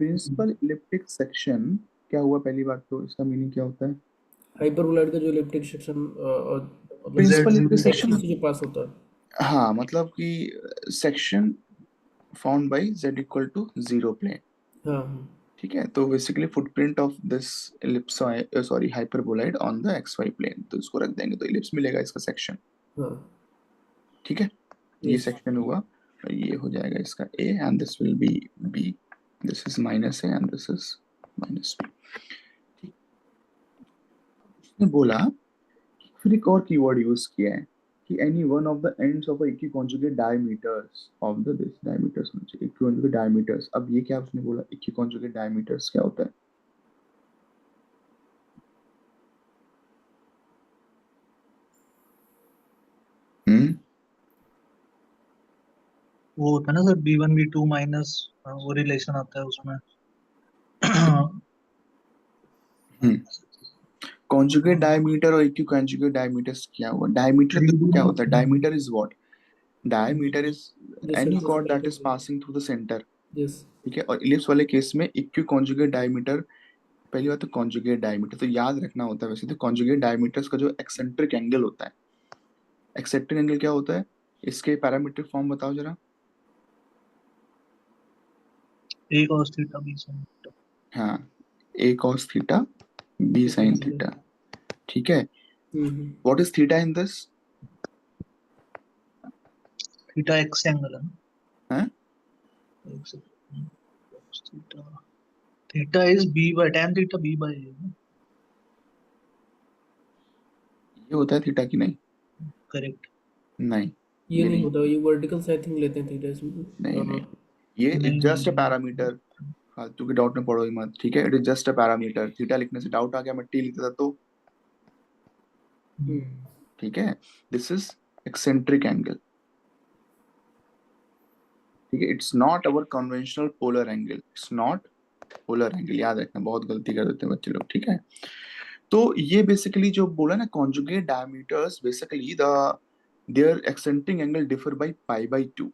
Speaker 1: प्रिंसिपल इलिप्टिक सेक्शन क्या हुआ, पहली बात तो इसका मीनिंग क्या होता है,
Speaker 2: हाइपरबोलॉइड का जो इलिप्टिक सेक्शन मतलब
Speaker 1: प्रिंसिपल इलिप्टिक
Speaker 2: एक्सिस
Speaker 1: सेक्शन,
Speaker 2: से जो पास होता है।
Speaker 1: हाँ मतलब कि section found by z equal to zero plane.
Speaker 2: हाँ हाँ
Speaker 1: ठीक है, तो basically footprint of this ellipsoid, sorry hyperboloid on the X Y plane, तो इसको रख देंगे तो इलिप्स मिलेगा इसका सेक्शन।
Speaker 2: हाँ
Speaker 1: ठीक है, तो ये
Speaker 2: यस।
Speaker 1: सेक्शन हुआ, और ये हो जाएगा इसका a and this will be b, this is minus a and this is minus b। उसने बोला, फिर एक और कीवर्ड यूज किया है कि any one of the ends of equiconjugate diameters of the this diameters होना चाहिए इक्विकॉन्जुगेट डायमीटर्स। अब ये क्या उसने बोला, इक्विकॉन्जुगेट डायमीटर्स क्या होता है? हम्म,
Speaker 3: वो होता है ना सर, B1 B2 माइनस, वो रिलेशन आता है उसमें।
Speaker 1: कॉन्जुगेट डायमीटर और इक्विकॉन्जुगेट डायमीटर्स क्या हुआ? डायमीटर देखो क्या होता है, diameter is what, diameter is
Speaker 2: जो
Speaker 1: एनी
Speaker 2: सेंटर से
Speaker 1: कॉर्ड दैट
Speaker 2: निकल
Speaker 1: इज
Speaker 2: के।
Speaker 1: Passing through the centre.
Speaker 2: Yes.
Speaker 1: ठीक है, और इलिप्स वाले केस में इक्विकॉन्जुगेट डायमीटर, पहली बात तो कॉन्जुगेट डायमीटर तो याद रखना होता है, वैसे तो कॉन्जुगेट डायमीटर्स का जो एक्सेंट्रिक एंगल होता है, एक्सेंट्रिक एंगल क्या होता है, इसके पैरामीट्रिक फॉर्म बताओ जरा।
Speaker 3: A cos theta B sin theta.
Speaker 1: हाँ, a cos थीटा b
Speaker 2: ये
Speaker 1: sin
Speaker 2: थीटा।
Speaker 1: थीटा। ठीक है,
Speaker 2: hmm
Speaker 1: what is theta in this?
Speaker 3: Theta x angle है ना।
Speaker 1: हाँ,
Speaker 3: एक second, cos theta, theta is B by tan theta B by A ना।
Speaker 1: ये होता है थीटा की नहीं?
Speaker 3: करेक्ट।
Speaker 1: नहीं,
Speaker 2: ये
Speaker 1: ये
Speaker 2: नहीं
Speaker 1: नहीं,
Speaker 2: होता, ये वर्टिकल आई थिंक लेते हैं थीटा इसमें।
Speaker 1: नहीं नहीं,
Speaker 2: हाँ।
Speaker 1: ये
Speaker 3: नहीं
Speaker 1: जस्ट अ
Speaker 3: नहीं
Speaker 1: पैरामीटर, फालतू के डाउट में पड़ो ही मत। ठीक है, it is just a parameter, theta लिखने से डाउट आ गया, मैं टी लिखता था तो।
Speaker 3: नहीं।
Speaker 2: हम्म
Speaker 1: ठीक है, दिस इज एक्सेंट्रिक एंगल। ठीक है, it's not our conventional polar angle, it's not polar angle, याद रखना, बहुत गलती कर देते हैं बच्चे लोग। ठीक है, तो ये बेसिकली जो बोला ना, conjugate diameters basically the there eccentric angle differ by pi by 2।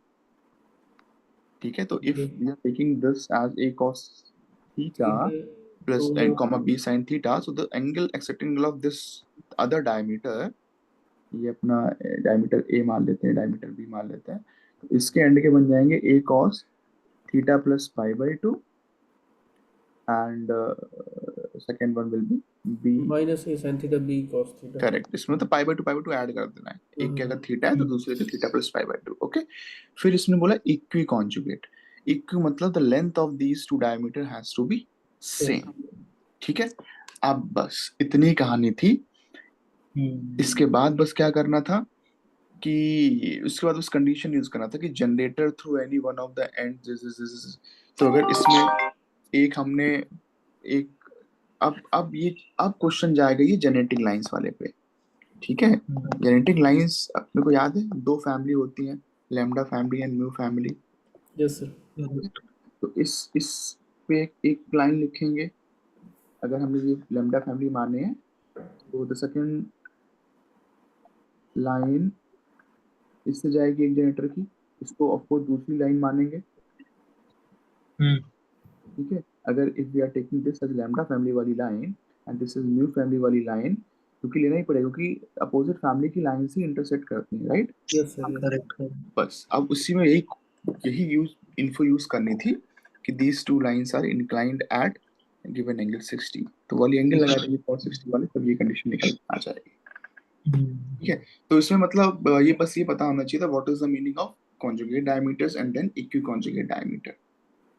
Speaker 1: ठीक है, तो if
Speaker 2: okay.
Speaker 1: We are taking this as a cos theta
Speaker 2: theta तो
Speaker 1: plus and comma b sin theta, so the angle accepting angle of this other diameter, ये अपना diameter a मान लेते हैं, diameter b मान लेते हैं, तो इसके एंड के बन जाएंगे a cos theta plus pi by 2 and second one will be b।
Speaker 2: Minus A sine theta B cos theta.
Speaker 1: Correct, इसमें तो पाई बाय टू ऐड कर देना है, एक के अगर थीटा है तो दूसरे के theta plus pi by two. Okay, फिर इसने बोला इक्वी कॉन्जुगेट, इक्वी मतलब the length of these two diameter has to be
Speaker 2: same.
Speaker 1: Same. ठीक है, अब बस इतनी कहानी थी। इसके बाद बस क्या करना था कि उसके बाद उस कंडीशन यूज करना था कि generator through any one of the end, तो अगर इसमें एक हमने एक, अब ये, अब क्वेश्चन जाएगा ये जेनेटिक लाइंस वाले पे। ठीक है, जेनेटिक लाइंस अपने को याद है, दो फैमिली होती हैं, lambda family and mu family.
Speaker 2: Yes sir.
Speaker 1: तो इस पे एक लाइन लिखेंगे, अगर हमने ये लैम्डा फैमिली माने हैं, तो द सेकंड लाइन इससे जाएगी एक जनरेटर की, इसको ऑफकोर्स दूसरी लाइन मानेंगे। ठीक है, अगर if we are taking this as lambda family वाली line and this is mu family वाली लाइन, क्योंकि लेना ही पड़ेगा, क्योंकि अपोजिट फैमिली की लाइन से इंटरसेक्ट करती है, right?
Speaker 2: Yes sir, yes.
Speaker 3: Correct correct.
Speaker 1: बस अब उसी में यही इन्फो यूज करनी थी कि these two lines are inclined at given angle 60, तो वाली एंगल लगा देंगे cos 60 वाले, तब ये कंडीशन निकल आ जाएगी। ठीक है, तो इसमें मतलब ये बस ये पता होना चाहिए था what is the meaning of conjugate diameters and then equi conjugate diameter.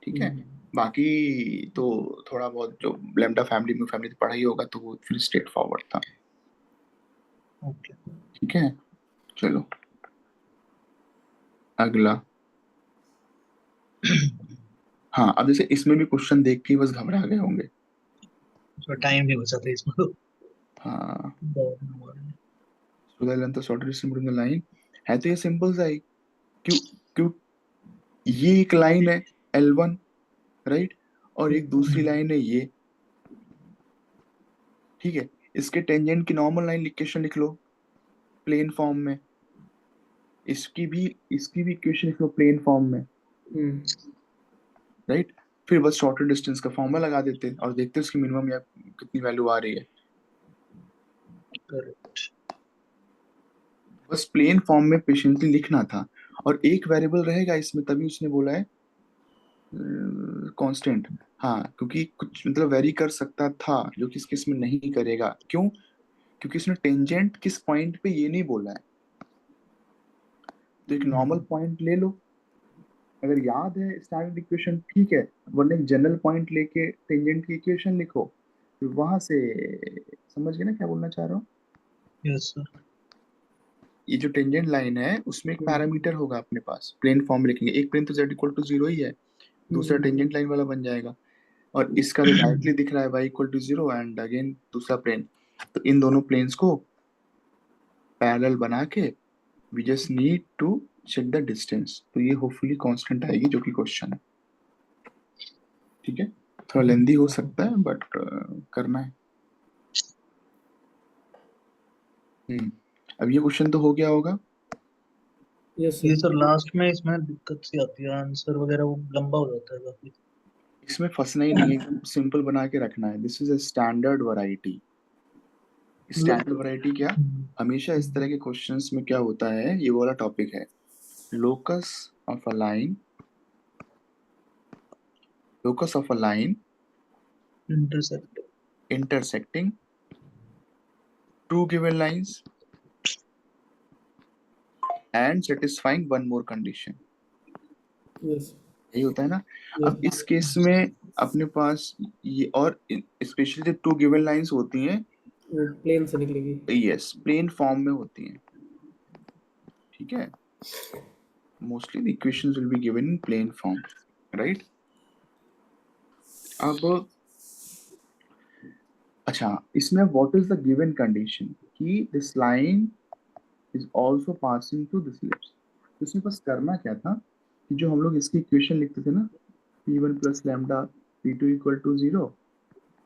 Speaker 1: ठीक है, बाकी तो थोड़ा बहुत जो लैम्डा फैमिली में फैमिली पढ़ा ही होगा, तो वो फिर स्ट्रेट फॉरवर्ड था।
Speaker 3: ओके।
Speaker 1: ठीक है, चलो अगला। हाँ, अब जैसे इसमें भी क्वेश्चन देख के ही बस घबरा गए होंगे।
Speaker 3: तो टाइम नहीं बचा था इसमें तो।
Speaker 1: हाँ,
Speaker 3: बहुत-
Speaker 1: so the length of shorter distance between the line है, तो ये सिंपल सा है। क्यों क्यों ये एक लाइन है L1, राइट, और एक दूसरी लाइन है ये। ठीक है, इसके टेंजेंट की नॉर्मल लाइन इक्वेशन लिख लो प्लेन फॉर्म में, इसकी भी इक्वेशन लिख लो प्लेन फॉर्म में, राइट। फिर बस शॉर्टर डिस्टेंस का फॉर्मूला लगा देते और देखते उसकी मिनिमम या कितनी वैल्यू आ रही है।
Speaker 3: करेक्ट।
Speaker 1: बस प्लेन फॉर्म में पेशेंटली लिखना था, और एक वेरिएबल रहेगा इसमें, तभी उसने बोला है कांस्टेंट। हाँ, क्योंकि कुछ मतलब वेरी कर सकता था, जो कि इस केस में नहीं करेगा। क्यों? क्योंकि उसने टेंजेंट किस पॉइंट पे ये नहीं बोला है। तो एक नॉर्मल पॉइंट ले लो, अगर याद है स्टैंडर्ड इक्वेशन ठीक है, वरना एक जनरल पॉइंट लेके टेंजेंट की इक्वेशन लिखो, फिर वहां से समझ गए ना क्या बोलना चाह रहा हूँ।
Speaker 3: Yes sir.
Speaker 1: ये जो टेंजेंट लाइन है उसमें एक पैरामीटर होगा अपने पास, प्लेन फॉर्म में लिखेंगे, एक प्लेन तो z इक्वल टू 0 ही है, दूसरा टेंजेंट लाइन वाला बन जाएगा, और इसका तो डायरेक्टली दिख रहा है y equal to 0 and again दूसरा प्लेन। तो इन दोनों प्लेन्स को पैरेलल बना के we just need to check the distance, तो ये होपफुली कांस्टेंट आएगी, जो कि क्वेश्चन है। ठीक है, थोड़ा लेंदी हो सकता है बट करना है। अब ये क्वेश्चन तो हो गया होगा।
Speaker 2: यस
Speaker 3: ये
Speaker 2: सर।
Speaker 3: सर लास्ट में इसमें दिक्कत सी आती है, आंसर वगैरह वो लंबा हो जाता है काफी।
Speaker 1: इसमें फंसना ही नहीं है, एकदम सिंपल बना के रखना है। This is a standard variety. Standard variety क्या, हमेशा इस तरह के क्वेश्चंस में क्या होता है, ये वाला टॉपिक है, locus of a line, locus of a line
Speaker 3: intercept.
Speaker 1: intersecting two given lines and satisfying one more condition,
Speaker 2: yes.
Speaker 1: यही होता है ना।
Speaker 2: यस।
Speaker 1: अब इस केस में अपने पास ये, और स्पेशली जब टू गिवन लाइंस होती हैं,
Speaker 2: वो प्लेन से निकलेगी।
Speaker 1: यस, प्लेन फॉर्म में होती हैं। ठीक है, mostly the equations will be given in plane form, right. अब अच्छा, इसमें what is the given condition कि this line is also passing through this ellipse. इसमें बस करना क्या था कि जो हम लोग इसकी इक्वेशन लिखते थे ना, p1 plus lambda p2 equal to 0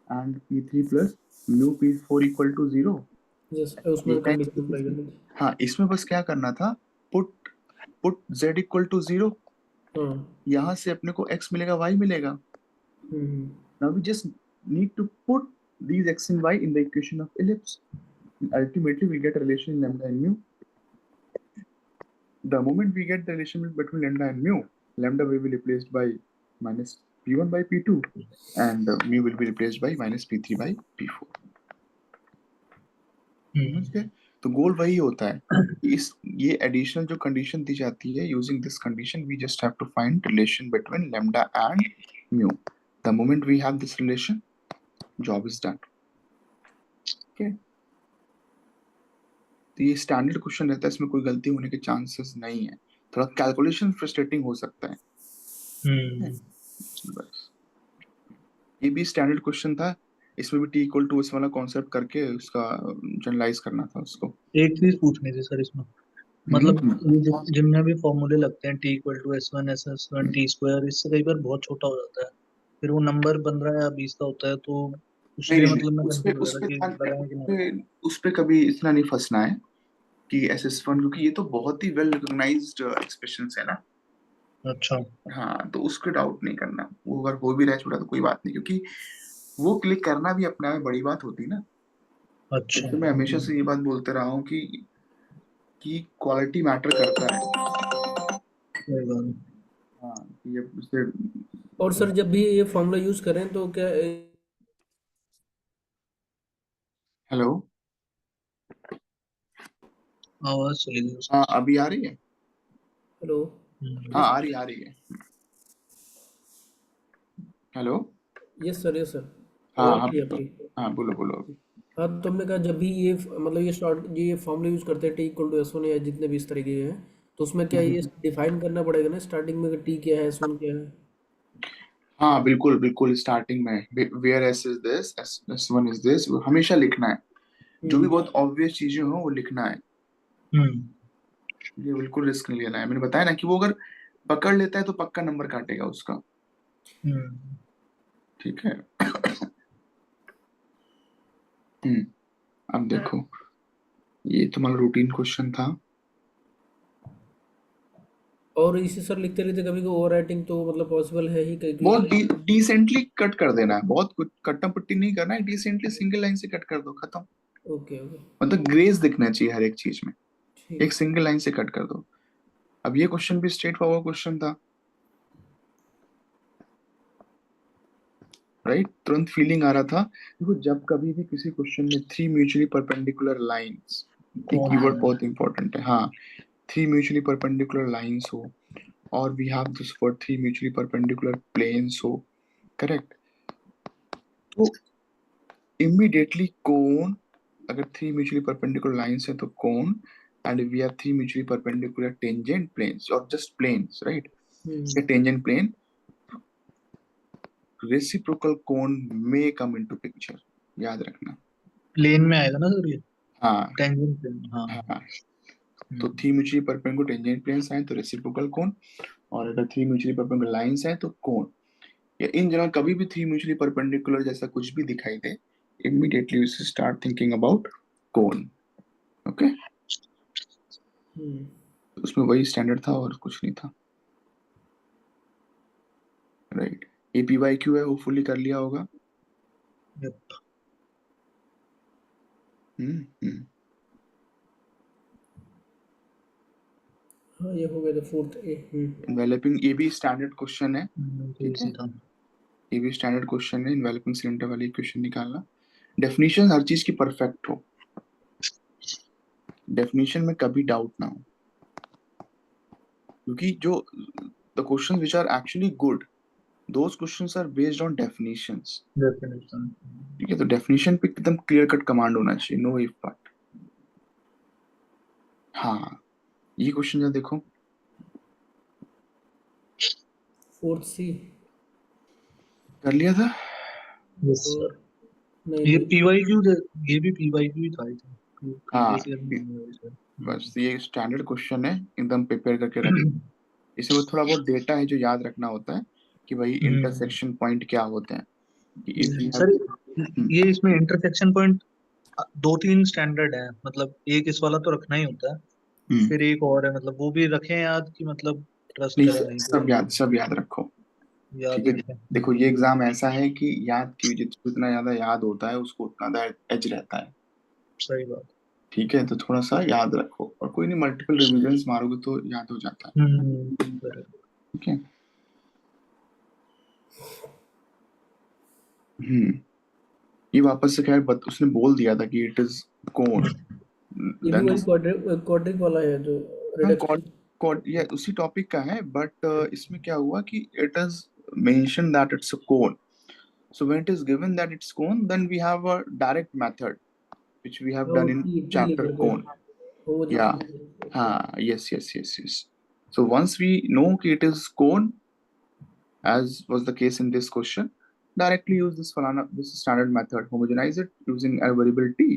Speaker 1: and p3 plus mu p4 equal to 0,
Speaker 2: yes, उसमें कंडीशन अप्लाई करनी थी।
Speaker 1: हाँ, इसमें बस क्या करना था, put put z equal to 0,
Speaker 2: हाँ।
Speaker 1: यहाँ से अपने को x मिलेगा y मिलेगा। Now we just need to put these x and y in the equation of ellipse. Ultimately, we get a relation in lambda and mu. The moment we get the relation between lambda and mu, lambda will be replaced by minus p1 by p2, and mu will be replaced by minus p3 by p4. समझ गए? तो गोल वही होता है। इस ये additional जो condition दी जाती है, using this condition we just have to find relation between lambda and mu. The moment we have this relation, job is done. Okay, तो ये स्टैंडर्ड क्वेश्चन रहता है, इसमें कोई गलती होने के चांसेस नहीं है। थोड़ा कैलकुलेशन फ्रस्ट्रेटिंग हो सकता है, बस। ये भी स्टैंडर्ड क्वेश्चन था, इसमें भी टी इक्वल टू एस वाला कॉन्सेप्ट करके उसका जनरलाइज करना था उसको।
Speaker 3: एक चीज पूछनी थी सर इसमें, मतलब ये जिनमें भी फॉर्मूले लगते हैं T equal to S one S S one T square, इससे कई बार बहुत छोटा हो जाता है, फिर वो नंबर 15 या 20 का होता है, तो
Speaker 1: नहीं
Speaker 3: उसलिए
Speaker 1: नहीं
Speaker 3: मतलब मैं
Speaker 1: नहीं,
Speaker 3: कंफ्यूज हो रहा था कि लगाएं कि नहीं।
Speaker 1: उस पे कभी इतना नहीं फंसना है कि SS1, क्योंकि ये तो बहुत ही वेल रिकॉग्नाइज्ड एक्सप्रेशंस है ना।
Speaker 3: अच्छा।
Speaker 1: हाँ, तो उसको डाउट नहीं करना, वो अगर हो भी रहा है छोटा तो कोई बात नहीं, क्योंकि वो क्लिक करना भी अपने आप में बड़ी बात होती है ना।
Speaker 3: अच्छा।
Speaker 1: तो मैं हमेशा से ये बात बोलते रहा हूँ कि क्वालिटी मैटर करता है।
Speaker 3: सही बात है।
Speaker 1: हाँ, ये उससे।
Speaker 2: और सर जब भी ये फॉर्मूला यूज करें तो क्या
Speaker 1: हेलो।
Speaker 3: आवाज चली गई उसकी।
Speaker 1: हाँ, अभी आ रही है।
Speaker 2: हेलो?
Speaker 1: हाँ,
Speaker 3: हम्म।
Speaker 1: आ रही है। Hello.
Speaker 2: Yes sir, yes sir,
Speaker 1: हाँ
Speaker 2: आवाज आ
Speaker 1: हाँ
Speaker 2: रही है आपकी।
Speaker 1: हाँ, बोलो बोलो अभी।
Speaker 2: हाँ, तो हमने कहा जब भी ये मतलब ये शॉर्ट ये फॉर्मूला यूज करते हैं T equal to S one या जितने भी इस तरीके के हैं, तो उसमें क्या ये
Speaker 1: हम्म।
Speaker 2: डिफाइन करना पड़ेगा ना स्टार्टिंग में कि टी क्या है, एस वन क्या है?
Speaker 1: हाँ, बिल्कुल बिल्कुल, स्टार्टिंग में where S is this, S one is this, हमेशा लिखना है। जो भी
Speaker 2: हम्म।
Speaker 1: बहुत ऑब्वियस चीजें हो वो लिखना है।
Speaker 3: हम्म।
Speaker 1: ये बिल्कुल रिस्क नहीं लेना है। मैंने बताया ना कि वो अगर पकड़ लेता है तो पक्का नंबर काटेगा उसका।
Speaker 3: हम्म।
Speaker 1: ठीक है। हम्म। अब देखो, ये तुम्हारा रूटीन क्वेश्चन था।
Speaker 2: और इसे सर लिखते लिखते कभी कोई ओवर राइटिंग तो मतलब पॉसिबल है ही
Speaker 1: बहुत
Speaker 2: कैलकुलेशन?
Speaker 1: डिसेंटली कट कर देना है, बहुत कुछ कट्टा पट्टी नहीं करना है, डिसेंटली सिंगल लाइन से कट कर दो, खत्म।
Speaker 2: ओके, ओके,
Speaker 1: मतलब ग्रेस दिखना चाहिए हर एक चीज में।
Speaker 2: ठीक।
Speaker 1: एक सिंगल लाइन से कट कर दो। अब ये क्वेश्चन भी स्ट्रेट फॉरवर्ड क्वेश्चन था, राइट? तुरंत फीलिंग आ रहा था। देखो, जब कभी भी किसी क्वेश्चन में थ्री म्यूचुअली परपेंडिकुलर लाइंस, एक
Speaker 3: कौन
Speaker 1: कीवर्ड
Speaker 3: है?
Speaker 1: बहुत इंपॉर्टेंट है, हाँ, थ्री म्यूचुअली परपेंडिकुलर लाइंस हो, और we have this for three mutually perpendicular planes हो, करेक्ट? तो इमीडिएटली कोन, अगर थ्री म्यूचुअली परपेंडिकुलर लाइंस है तो cone, and we have three mutually perpendicular tangent planes और just planes, right?
Speaker 2: Hmm.
Speaker 1: Tangent plane, reciprocal cone में come into picture, याद रखना।
Speaker 3: Plane में आएगा ना सर ये?
Speaker 1: हाँ
Speaker 3: टेंजेंट प्लेन, हाँ।
Speaker 1: हाँ। तो
Speaker 3: hmm.
Speaker 1: Three mutually perpendicular tangent planes आए तो रेसिप्रोकल कोन, और अगर थ्री म्यूचुअली परपेंडिकुलर लाइंस है तो कोन। या इन जनरल कभी भी थ्री म्यूचुअली परपेंडिकुलर जैसा कुछ भी दिखाई दे, immediately you start thinking about cone. Okay,
Speaker 2: hmm.
Speaker 1: उसमें वही स्टैंडर्ड था और कुछ नहीं था, राइट? एपीवाई क्यू है, होपफुली कर लिया होगा।
Speaker 3: Yep.
Speaker 1: हम्म।
Speaker 2: हाँ, ये हो गया था फोर्थ ए।
Speaker 1: इन्वेलपिंग, ये भी स्टैंडर्ड क्वेश्चन है।
Speaker 3: तो
Speaker 1: ठीक
Speaker 3: इसी
Speaker 1: है,
Speaker 3: था।
Speaker 1: ये भी स्टैंडर्ड क्वेश्चन है, इन्वेलपिंग सिलेंडर वाली क्वेश्चन निकालना। डेफिनेशन हर चीज की परफेक्ट हो, डेफिनेशन में कभी डाउट ना हो, क्योंकि जो the question which are actually good, those questions are based on definitions.
Speaker 3: Definition.
Speaker 1: ठीक है, तो डेफिनेशन पे एकदम क्लियर कट कमांड होना चाहिए, नो इफ बट। हाँ, ये क्वेश्चन जरा देखो,
Speaker 2: फोर्थ सी।
Speaker 1: कर लिया था।
Speaker 3: यस
Speaker 2: और
Speaker 3: सर।
Speaker 2: नहीं
Speaker 3: ये
Speaker 2: नहीं।
Speaker 3: पीवाईक्यू, ये भी पीवाईक्यू ही था आई थिंक,
Speaker 1: हाँ,
Speaker 3: प्रीवियस ईयर में हुआ है सर।
Speaker 1: बस ये स्टैंडर्ड क्वेश्चन है, एकदम प्रिपेयर करके रख। इसमें थोड़ा बहुत डेटा है जो याद रखना होता है, कि भाई
Speaker 3: हम्म।
Speaker 1: इंटरसेक्शन पॉइंट क्या होते हैं, कि इफ वी
Speaker 3: सर,
Speaker 1: हैव।
Speaker 3: ये इसमें इंटरसेक्शन पॉइंट दो तीन स्टैंडर्ड है, मतलब एक इस वाला तो रखना ही होता है। फिर एक और है, मतलब वो भी रखें याद कि मतलब ट्रस्ट
Speaker 1: नहीं,
Speaker 3: करें वहीं पे
Speaker 1: सब याद, सब याद रखो। ठीक
Speaker 3: याद
Speaker 1: है,
Speaker 3: रखें।
Speaker 1: देखो ये एग्जाम ऐसा है कि याद की जितना ज्यादा याद होता है उसको उतना ज्यादा एज रहता है।
Speaker 3: सही बात।
Speaker 1: ठीक है, तो थोड़ा सा याद रखो, और कोई नहीं, मल्टीपल रिविजन्स मारोगे तो याद हो जाता है।
Speaker 3: correct।
Speaker 1: ठीक है। हम्म। ये वापस से खैर उसने बोल दिया था कि इट इज कोन,
Speaker 2: ये भी
Speaker 1: देन।
Speaker 2: वही क्वाड्रिक वाला है जो
Speaker 1: हाँ,
Speaker 2: रिडक्शन।
Speaker 1: कॉड कॉड ये उसी टॉपिक का है, बट इसमें क्या हुआ कि it is mention that it's a cone, so when it is given that it's cone, then we have a direct method which we have
Speaker 2: और
Speaker 1: done in
Speaker 2: T T
Speaker 1: chapter
Speaker 2: लेकर के
Speaker 1: cone.
Speaker 2: वो जो
Speaker 1: Yeah,
Speaker 2: T. Okay.
Speaker 1: yes. So once we know कि it is cone, as was the case in this question, directly use this standard method, homogenize it using a variable t,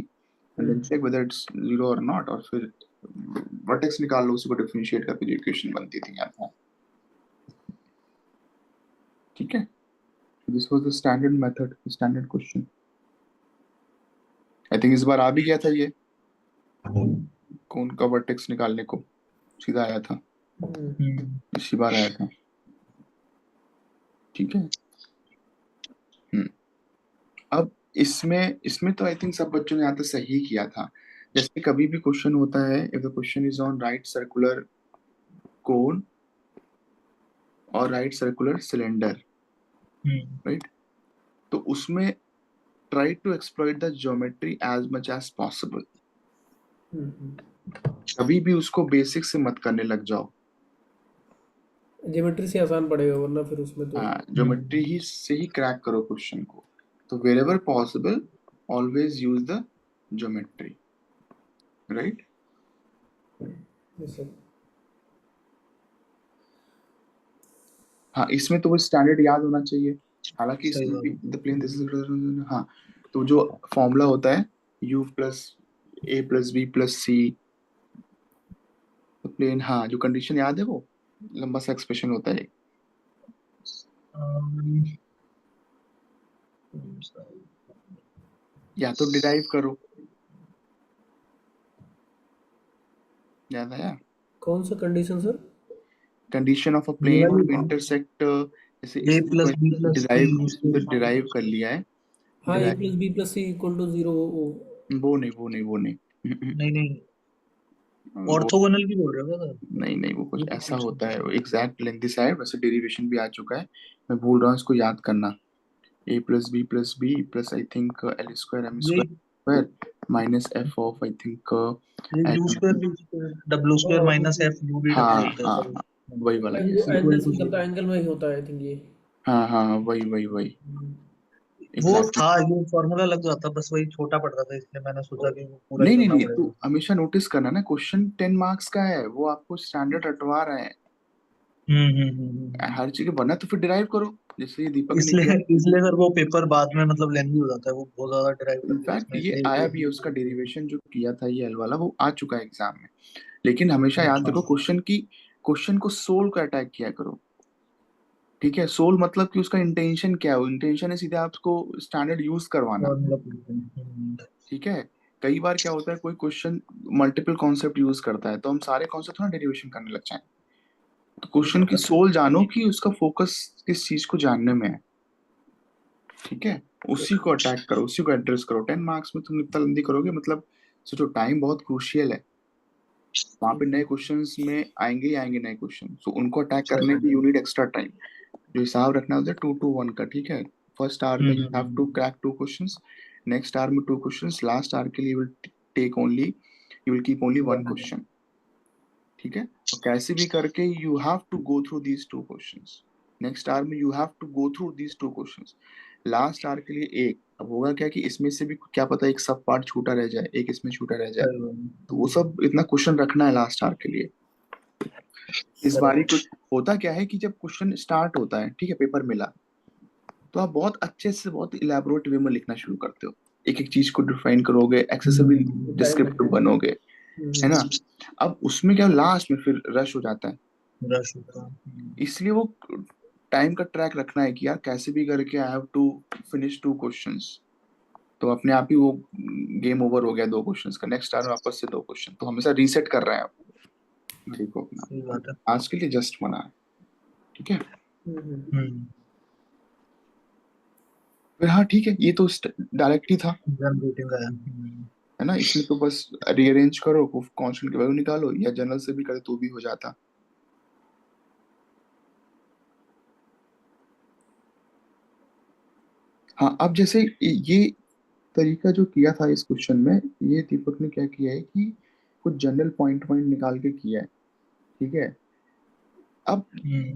Speaker 1: and then check whether it's zero or not, और फिर vertex निकाल लो, उसी को differentiate करके जो equation बनती थी यहाँ पर। ठीक है, this was the standard method, standard question. I think इस बार आ भी गया था ये कौन का वर्टेक्स निकालने को, सीधा आया था, इसी बार आया था। ठीक है। हम्म। अब इसमें तो आई थिंक सब बच्चों ने यहाँ तक सही किया था। जैसे कभी भी क्वेश्चन होता है, if the question is on right circular cone और राइट सर्कुलर सिलेंडर, राइट, तो उसमें try to exploit the geometry as much as possible. कभी भी उसको बेसिक से मत करने लग जाओ।
Speaker 2: ज्योमेट्री से आसान पड़ेगा, वरना फिर उसमें तो
Speaker 1: हाँ, ज्योमेट्री ही से ही क्रैक करो क्वेश्चन को। तो wherever possible always use the geometry, right.
Speaker 2: ये सब
Speaker 1: हाँ, इसमें तो वो स्टैंडर्ड याद होना चाहिए। हालांकि
Speaker 3: सही
Speaker 1: इसमें भी
Speaker 3: बात
Speaker 1: द प्लेन दिस इज, हाँ, तो जो फॉर्मूला होता है u plus a plus b plus c, तो प्लेन, हाँ, जो कंडीशन याद है वो लंबा सा एक्सप्रेशन होता है। या तो डिराइव करो, याद आया?
Speaker 2: कौन सा condition sir?
Speaker 1: Condition of a
Speaker 3: ये
Speaker 1: प्लेन
Speaker 3: वाली
Speaker 1: टू इंटरसेक्ट, जैसे
Speaker 3: a
Speaker 1: इसमें
Speaker 3: प्लस b प्लस c
Speaker 1: इसमें तो डिराइव कर लिया है।
Speaker 2: हाँ, A
Speaker 1: derive,
Speaker 2: plus B plus C equal to 0, वो
Speaker 1: वो नहीं।
Speaker 3: नहीं नहीं,
Speaker 1: वो
Speaker 3: ऑर्थोगोनल की बोल रहे हो क्या सर?
Speaker 1: नहीं, वो कुछ
Speaker 3: ये तो
Speaker 1: ऐसा
Speaker 3: कुछ
Speaker 1: होता है, एग्जैक्ट लेंथ दिस है, वैसे डेरिवेशन भी आ चुका है, मैं भूल रहा हूँ इसको याद करना। a plus B plus I think L square M
Speaker 3: ये
Speaker 1: square minus F of I think
Speaker 3: ये u square v square w square minus f u v
Speaker 1: हाँ
Speaker 3: w होता है
Speaker 1: हाँ
Speaker 3: सर।
Speaker 1: हाँ, वही वाला
Speaker 3: इक्वल
Speaker 2: एंगल से
Speaker 3: टू
Speaker 2: निकलता
Speaker 3: 0।
Speaker 2: है, एंगल में ही होता है आई थिंक ये।
Speaker 1: हाँ, वही
Speaker 3: वो
Speaker 1: एग्जैक्टली।
Speaker 3: था, ये फॉर्मूला लग जाता, बस वही छोटा पड़ता था, इसलिए मैंने सोचा कि वो पूरा ही
Speaker 1: नहीं नहीं
Speaker 3: करना
Speaker 1: नहीं, तू
Speaker 3: पड़ेगा।
Speaker 1: हमेशा नोटिस करना ना, क्वेश्चन 10 मार्क्स का है, वो आपको स्टैंडर्ड रटवा रहे हैं हर चीज, बनना तो फिर डिराइव करो, जैसे ये दीपक ने किया।
Speaker 3: इसलिए इसलिए सर वो पेपर बाद में मतलब लेंदी हो जाता है, वो बहुत ज्यादा ड्राइव करते हैं
Speaker 1: इनफैक्ट
Speaker 3: इसमें,
Speaker 1: ये
Speaker 3: इसलिए
Speaker 1: आया
Speaker 3: ये
Speaker 1: भी है, उसका डेरिवेशन जो किया था ये एल वाला वो आ चुका है एग्जाम में। लेकिन हमेशा याद
Speaker 3: अच्छा।
Speaker 1: रखो, क्वेश्चन को सोल को अटैक किया करो, ठीक है। सोल मतलब कि उसका इंटेंशन क्या है, इंटेंशन है सीधे आपको स्टैंडर्ड यूज करवाना,
Speaker 3: फॉर्मूला
Speaker 1: ठीक है। कई बार क्या होता है, कोई क्वेश्चन मल्टीपल कॉन्सेप्ट यूज करता है, तो हम सारे कॉन्सेप्ट ना डेरिवेशन करने लग जाएं। तो क्वेश्चन की सोल जानो कि उसका फोकस किस चीज को जानने में है, ठीक है। उसी को अटैक करो, उसी को एड्रेस करो। 10 मार्क्स में तुम इतना जल्दी करोगे, मतलब सोचो, टाइम बहुत क्रूशियल है। वहां पे नए क्वेश्चंस में आएंगे ही आएंगे नए क्वेश्चन, तो उनको अटैक करने की यू नीड एक्स्ट्रा टाइम। जो हिसाब रखना होता है 2 to 1 का, ठीक है। फर्स्ट आवर में you have to crack 2 questions, next hour में 2 क्वेश्चंस, लास्ट आवर के लिए you will keep only 1 question, ठीक है। और कैसे भी करके you have to go through these 2 questions. Next hour में you have to go through these 2 questions, last hour के लिए एक। अब होगा क्या कि इसमें से भी क्या पता एक सब पार्ट छूटा रह जाए, एक इसमें छूटा रह जाए, तो वो सब इतना क्वेश्चन रखना है लास्ट आवर के लिए। इस बारी कुछ होता क्या है कि जब क्वेश्चन स्टार्ट होता है, ठीक है, पेपर मिला, तो आप बहुत अच्छे से बहुत इलेबोरेट वे में लिखना शुरू करते हो, एक एक चीज को डिफाइन करोगे, एक्सेसिबल
Speaker 2: टाइम
Speaker 1: डिस्क्रिप्टिव
Speaker 2: लगता
Speaker 1: बनोगे, है ना। अब उसमें क्या लास्ट में फिर रश हो जाता है,
Speaker 3: रश होता है।
Speaker 1: इसलिए वो टाइम का ट्रैक रखना है कि यार कैसे भी करके I have to finish 2 questions. तो अपने आप ही वो गेम ओवर हो गया 2 क्वेश्चंस का, नेक्स्ट टाइम वापस से 2 क्वेश्चन, तो हमेशा रीसेट कर रहे हैं आप घड़ी को अपना।
Speaker 3: सही बात है।
Speaker 1: आज के लिए जस्ट मना है, ठीक है। फिर हाँ ठीक है, ये तो डायरेक्ट ही था,
Speaker 3: जनरेटिंग का है।
Speaker 1: है ना। इसमें तो बस रीअरेंज करो, कांस्टेंट की वैल्यू निकालो, या जनरल से भी करे तो भी हो जाता। हाँ, अब जैसे ये तरीका जो किया था इस क्वेश्चन में, ये दीपक ने क्या किया है कि कुछ जनरल पॉइंट पॉइंट निकाल के किया है, ठीक है। अब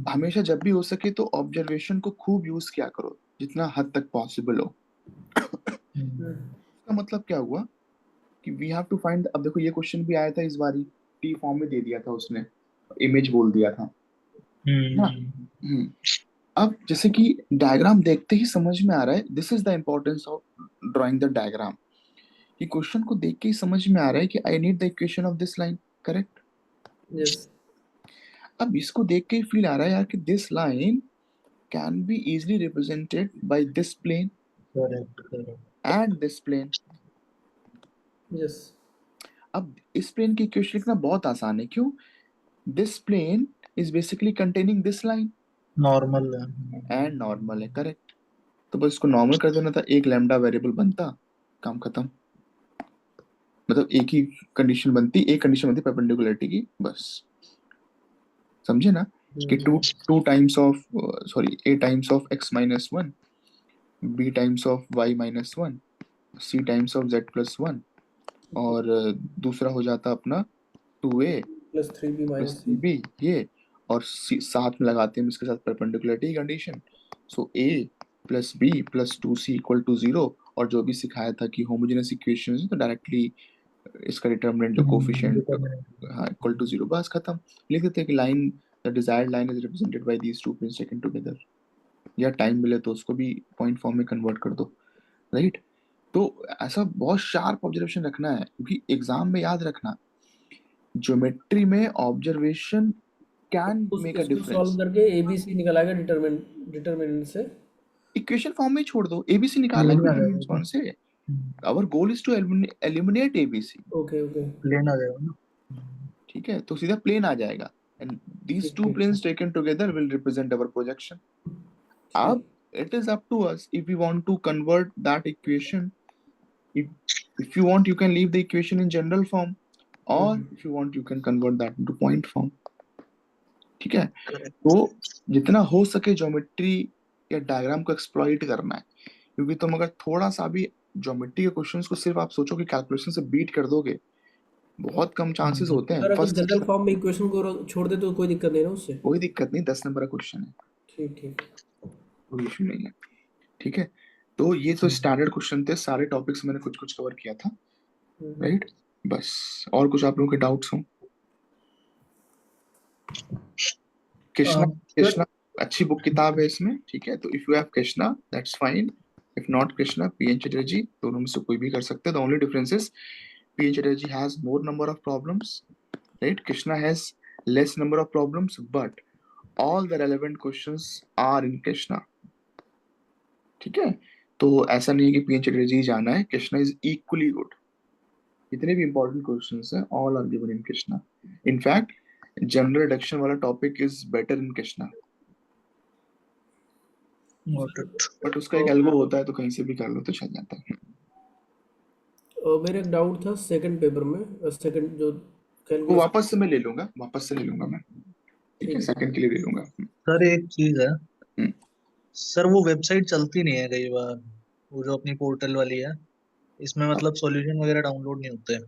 Speaker 1: हमेशा जब भी हो सके तो ऑब्जर्वेशन को खूब यूज किया करो, जितना हद तक पॉसिबल हो। इसका मतलब क्या हुआ कि वी हैव टू फाइंड, अब देखो ये क्वेश्चन भी आया था इस बारी, टी फॉर्म में दे दिया था उसने, इमेज बोल दिया था ना। अब जैसे कि डायग्राम देखते ही समझ में आ रहा है, this is the importance of drawing the diagram, कि क्वेश्चन को देख के ही समझ में आ रहा है कि I need the equation of this line, correct.
Speaker 2: Yes.
Speaker 1: अब इसको देख के ही फील आ रहा है यार कि this line can be easily represented by this plane
Speaker 3: correct correct.
Speaker 1: And this plane.
Speaker 2: Yes.
Speaker 1: अब इस प्लेन की इक्वेशन लिखना बहुत आसान है, क्यों? This plane is basically containing this line
Speaker 3: normal है।
Speaker 1: एंड नॉर्मल है, करेक्ट। तो बस इसको नॉर्मल कर देना था, एक लैम्डा वेरिएबल बनता, काम खत्म। मतलब एक ही कंडीशन बनती, एक कंडीशन बनती परपेंडिकुलरिटी की, बस। समझे ना कि two times of sorry a times of x minus one, b times of y minus one, c times of z plus one, और दूसरा हो जाता अपना 2a
Speaker 2: plus 3b
Speaker 1: plus
Speaker 2: minus 3
Speaker 1: b, ये, और साथ में लगाते हैं इसके साथ perpendicularity condition. So a plus b plus 2c equal to 0, और जो भी सिखाया था कि होमोजेनस इक्वेशन है तो डायरेक्टली इसका डिटरमिनेंट जो कोफिशिएंट, हाँ, इक्वल टू 0, बस खत्म। लिख देते हैं कि line, the desired line is represented by these two planes taken together, या टाइम मिले तो उसको भी पॉइंट फॉर्म में कन्वर्ट कर दो, राइट। तो ऐसा बहुत शार्प ऑब्जर्वेशन रखना है, क्योंकि एग्जाम में याद रखना, ज्योमेट्री में ऑब्जर्वेशन कैन मेक अ
Speaker 2: इसको सॉल्व
Speaker 1: डिफरेंस।
Speaker 2: करके एबीसी निकाला गया डिटरमिनेंट से।
Speaker 1: इक्वेशन फॉर्म में ही छोड़ दो, एबीसी निकालना
Speaker 3: प्लेन
Speaker 1: है
Speaker 3: आ
Speaker 1: डिटरमिनेंट
Speaker 3: जाएगा,
Speaker 1: कौन से, our goal is to eliminate ABC,
Speaker 2: okay okay,
Speaker 3: plane आ जाएगा ना।
Speaker 1: ठीक है, तो सीधा प्लेन आ जाएगा, एंड दीज
Speaker 2: ठीक
Speaker 1: टू
Speaker 2: ठीक
Speaker 1: planes taken together will represent our projection.
Speaker 2: ठीक।
Speaker 1: अब it is up to us if we want to convert that equation. If you want, you can leave the equation in general form, or if you want, you can convert that into point form. ठीक है, तो जितना हो सके geometry या diagram को exploit करना है, क्योंकि तुम अगर थोड़ा सा भी ज्योमेट्री के क्वेश्चंस को सिर्फ आप सोचो कि कैलकुलेशन से बीट कर दोगे, बहुत कम चांसेस होते हैं।
Speaker 2: सर अगर
Speaker 1: फर्स्ट
Speaker 2: जनरल फॉर्म में इक्वेशन को छोड़ दे तो कोई दिक्कत नहीं ना उससे?
Speaker 1: कोई दिक्कत नहीं, 10 नंबर का क्वेश्चन है,
Speaker 2: ठीक ठीक।
Speaker 1: कोई इशू नहीं है, ठीक है। तो ये तो स्टैंडर्ड क्वेश्चन थे, सारे टॉपिक्स मैंने कुछ कुछ कवर किया था, राइट। बस, और कुछ आप लोगों के डाउट्स हो? कृष्णा, कृष्णा अच्छी बुक किताब है इसमें, ठीक है। तो if you have Krishna that's fine, if not Krishna PN Chatterjee, दोनों में से कोई भी कर सकते हैं। The only difference is PN Chatterjee has more number of problems, right, Krishna has less number of problems, but all the relevant questions are in Krishna, ठीक है। तो ऐसा नहीं है कि पीएन चटर्जी जाना है, कृष्णा इज इक्वली गुड। जितने भी इंपॉर्टेंट क्वेश्चंस हैं all are given in Krishna. In fact general reduction वाला topic is better in Krishna, but उसका एक एल्गो होता है, तो कहीं से भी कर लो तो चल जाता है।
Speaker 2: और मेरा एक डाउट था सेकंड पेपर में, सेकंड जो
Speaker 1: वो
Speaker 2: कैलकुलस।
Speaker 1: वापस से मैं ले लूंगा, वापस से ले लूंगा मैं, ठीक है, सेकंड के लिए ले लूंगा।
Speaker 3: सर एक चीज है,
Speaker 1: हम्म।
Speaker 3: सर वो वेबसाइट चलती नहीं है कई बार, वो जो अपनी पोर्टल वाली है, इसमें मतलब सॉल्यूशन वगैरह डाउनलोड नहीं होते।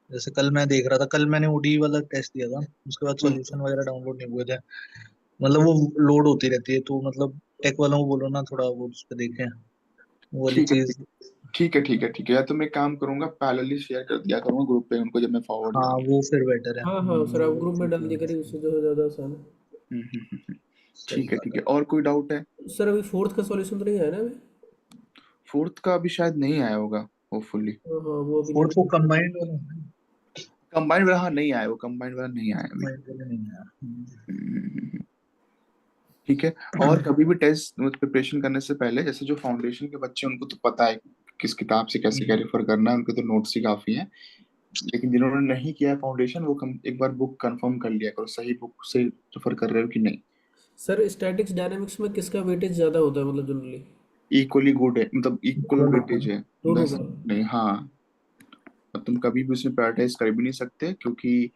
Speaker 3: जैसे कल मैं देख रहा था, कल मैंने ओडी वाला टेस्ट दिया था, उसके बाद
Speaker 1: हम्म।
Speaker 3: सॉल्यूशन वगैरह डाउनलोड नहीं हुए थे। मतलब वो लोड होती रहती है, तो मतलब टेक वालों को बोलो ना थोड़ा वो उस पर देखें वो वाली
Speaker 1: ठीक है,
Speaker 3: चीज।
Speaker 1: ठीक है, ठीक है, ठीक है, या तो मैं काम करूंगा, पैरेलली शेयर कर दिया करूंगा ग्रुप पे उनको जब मैं फॉरवर्ड
Speaker 3: हाँ
Speaker 1: करूंगा।
Speaker 3: वो फिर बेटर है।
Speaker 2: हाँ हाँ सर, आप ग्रुप में डाल दिया करिए, उससे जो है ज़्यादा आसान है।
Speaker 3: सही
Speaker 1: ठीक है,
Speaker 3: बात
Speaker 1: ठीक
Speaker 3: है।
Speaker 1: है, और कोई डाउट है?
Speaker 2: सर अभी फोर्थ का सॉल्यूशन तो नहीं आया ना अभी?
Speaker 1: फोर्थ का अभी शायद नहीं आया होगा, होपफुली।
Speaker 2: हाँ हाँ, वो अभी
Speaker 3: फोर्थ को
Speaker 2: नहीं।
Speaker 3: कंबाइंड वाला है,
Speaker 1: कंबाइंड वाला, हाँ, नहीं आया, वो कंबाइंड वाला नहीं आया अभी।
Speaker 3: combined वाला नहीं है।
Speaker 1: ठीक है। और कभी भी टेस्ट प्रिपरेशन करने से पहले, जैसे जो फाउंडेशन के बच्चे हैं उनको तो पता है किस किताब से कैसे क्या रेफर करना है, उनके तो नोट्स ही काफी हैं। लेकिन जिन्होंने नहीं किया है फाउंडेशन, वो एक बार बुक कंफर्म कर लिया करो, सही बुक से रेफर कर रहे हो कि नहीं।
Speaker 2: सर स्टैटिक्स डायनामिक्स में किसका वेटेज ज़्यादा होता है मतलब जनरली?
Speaker 1: इक्वली गुड है, मतलब इक्वल वेटेज है,
Speaker 2: दोनों
Speaker 1: वैसा
Speaker 2: का?
Speaker 1: नहीं, हाँ। अब तुम कभी भी उसमें प्रायोरिटाइज कर भी नहीं सकते, क्योंकि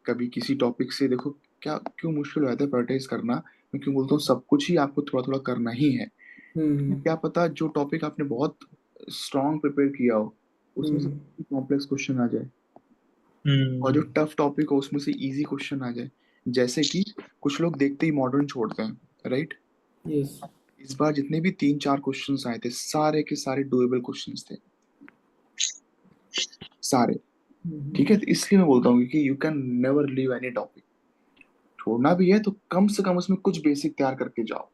Speaker 1: कभी किसी टॉपिक से देखो, क्या क्यों मुश्किल हो जाता है प्रायोरिटाइज करना। मैं क्यों बोलता हूँ सब कुछ ही आपको थोड़ा थोड़ा करना ही है।
Speaker 2: हम्म
Speaker 1: क्या पता जो टॉपिक आपने बहुत स्ट्रांग प्रिपेयर किया हो, उसमें से
Speaker 2: हम्म
Speaker 1: कॉम्प्लेक्स क्वेश्चन आ जाए, और जो
Speaker 3: हम्म।
Speaker 1: टफ टॉपिक हो उसमें से इजी क्वेश्चन आ जाए। जैसे कि कुछ लोग देखते ही मॉडर्न छोड़ते हैं, राइट।
Speaker 2: यस।
Speaker 1: इस बार जितने भी 3-4 क्वेश्चंस आए थे, सारे के सारे डुएबल क्वेश्चंस थे, सारे, ठीक है। तो इसलिए मैं बोलता हूँ कि you can never leave any topic. छोड़ना भी है तो कम से कम उसमें कुछ बेसिक तैयार करके जाओ,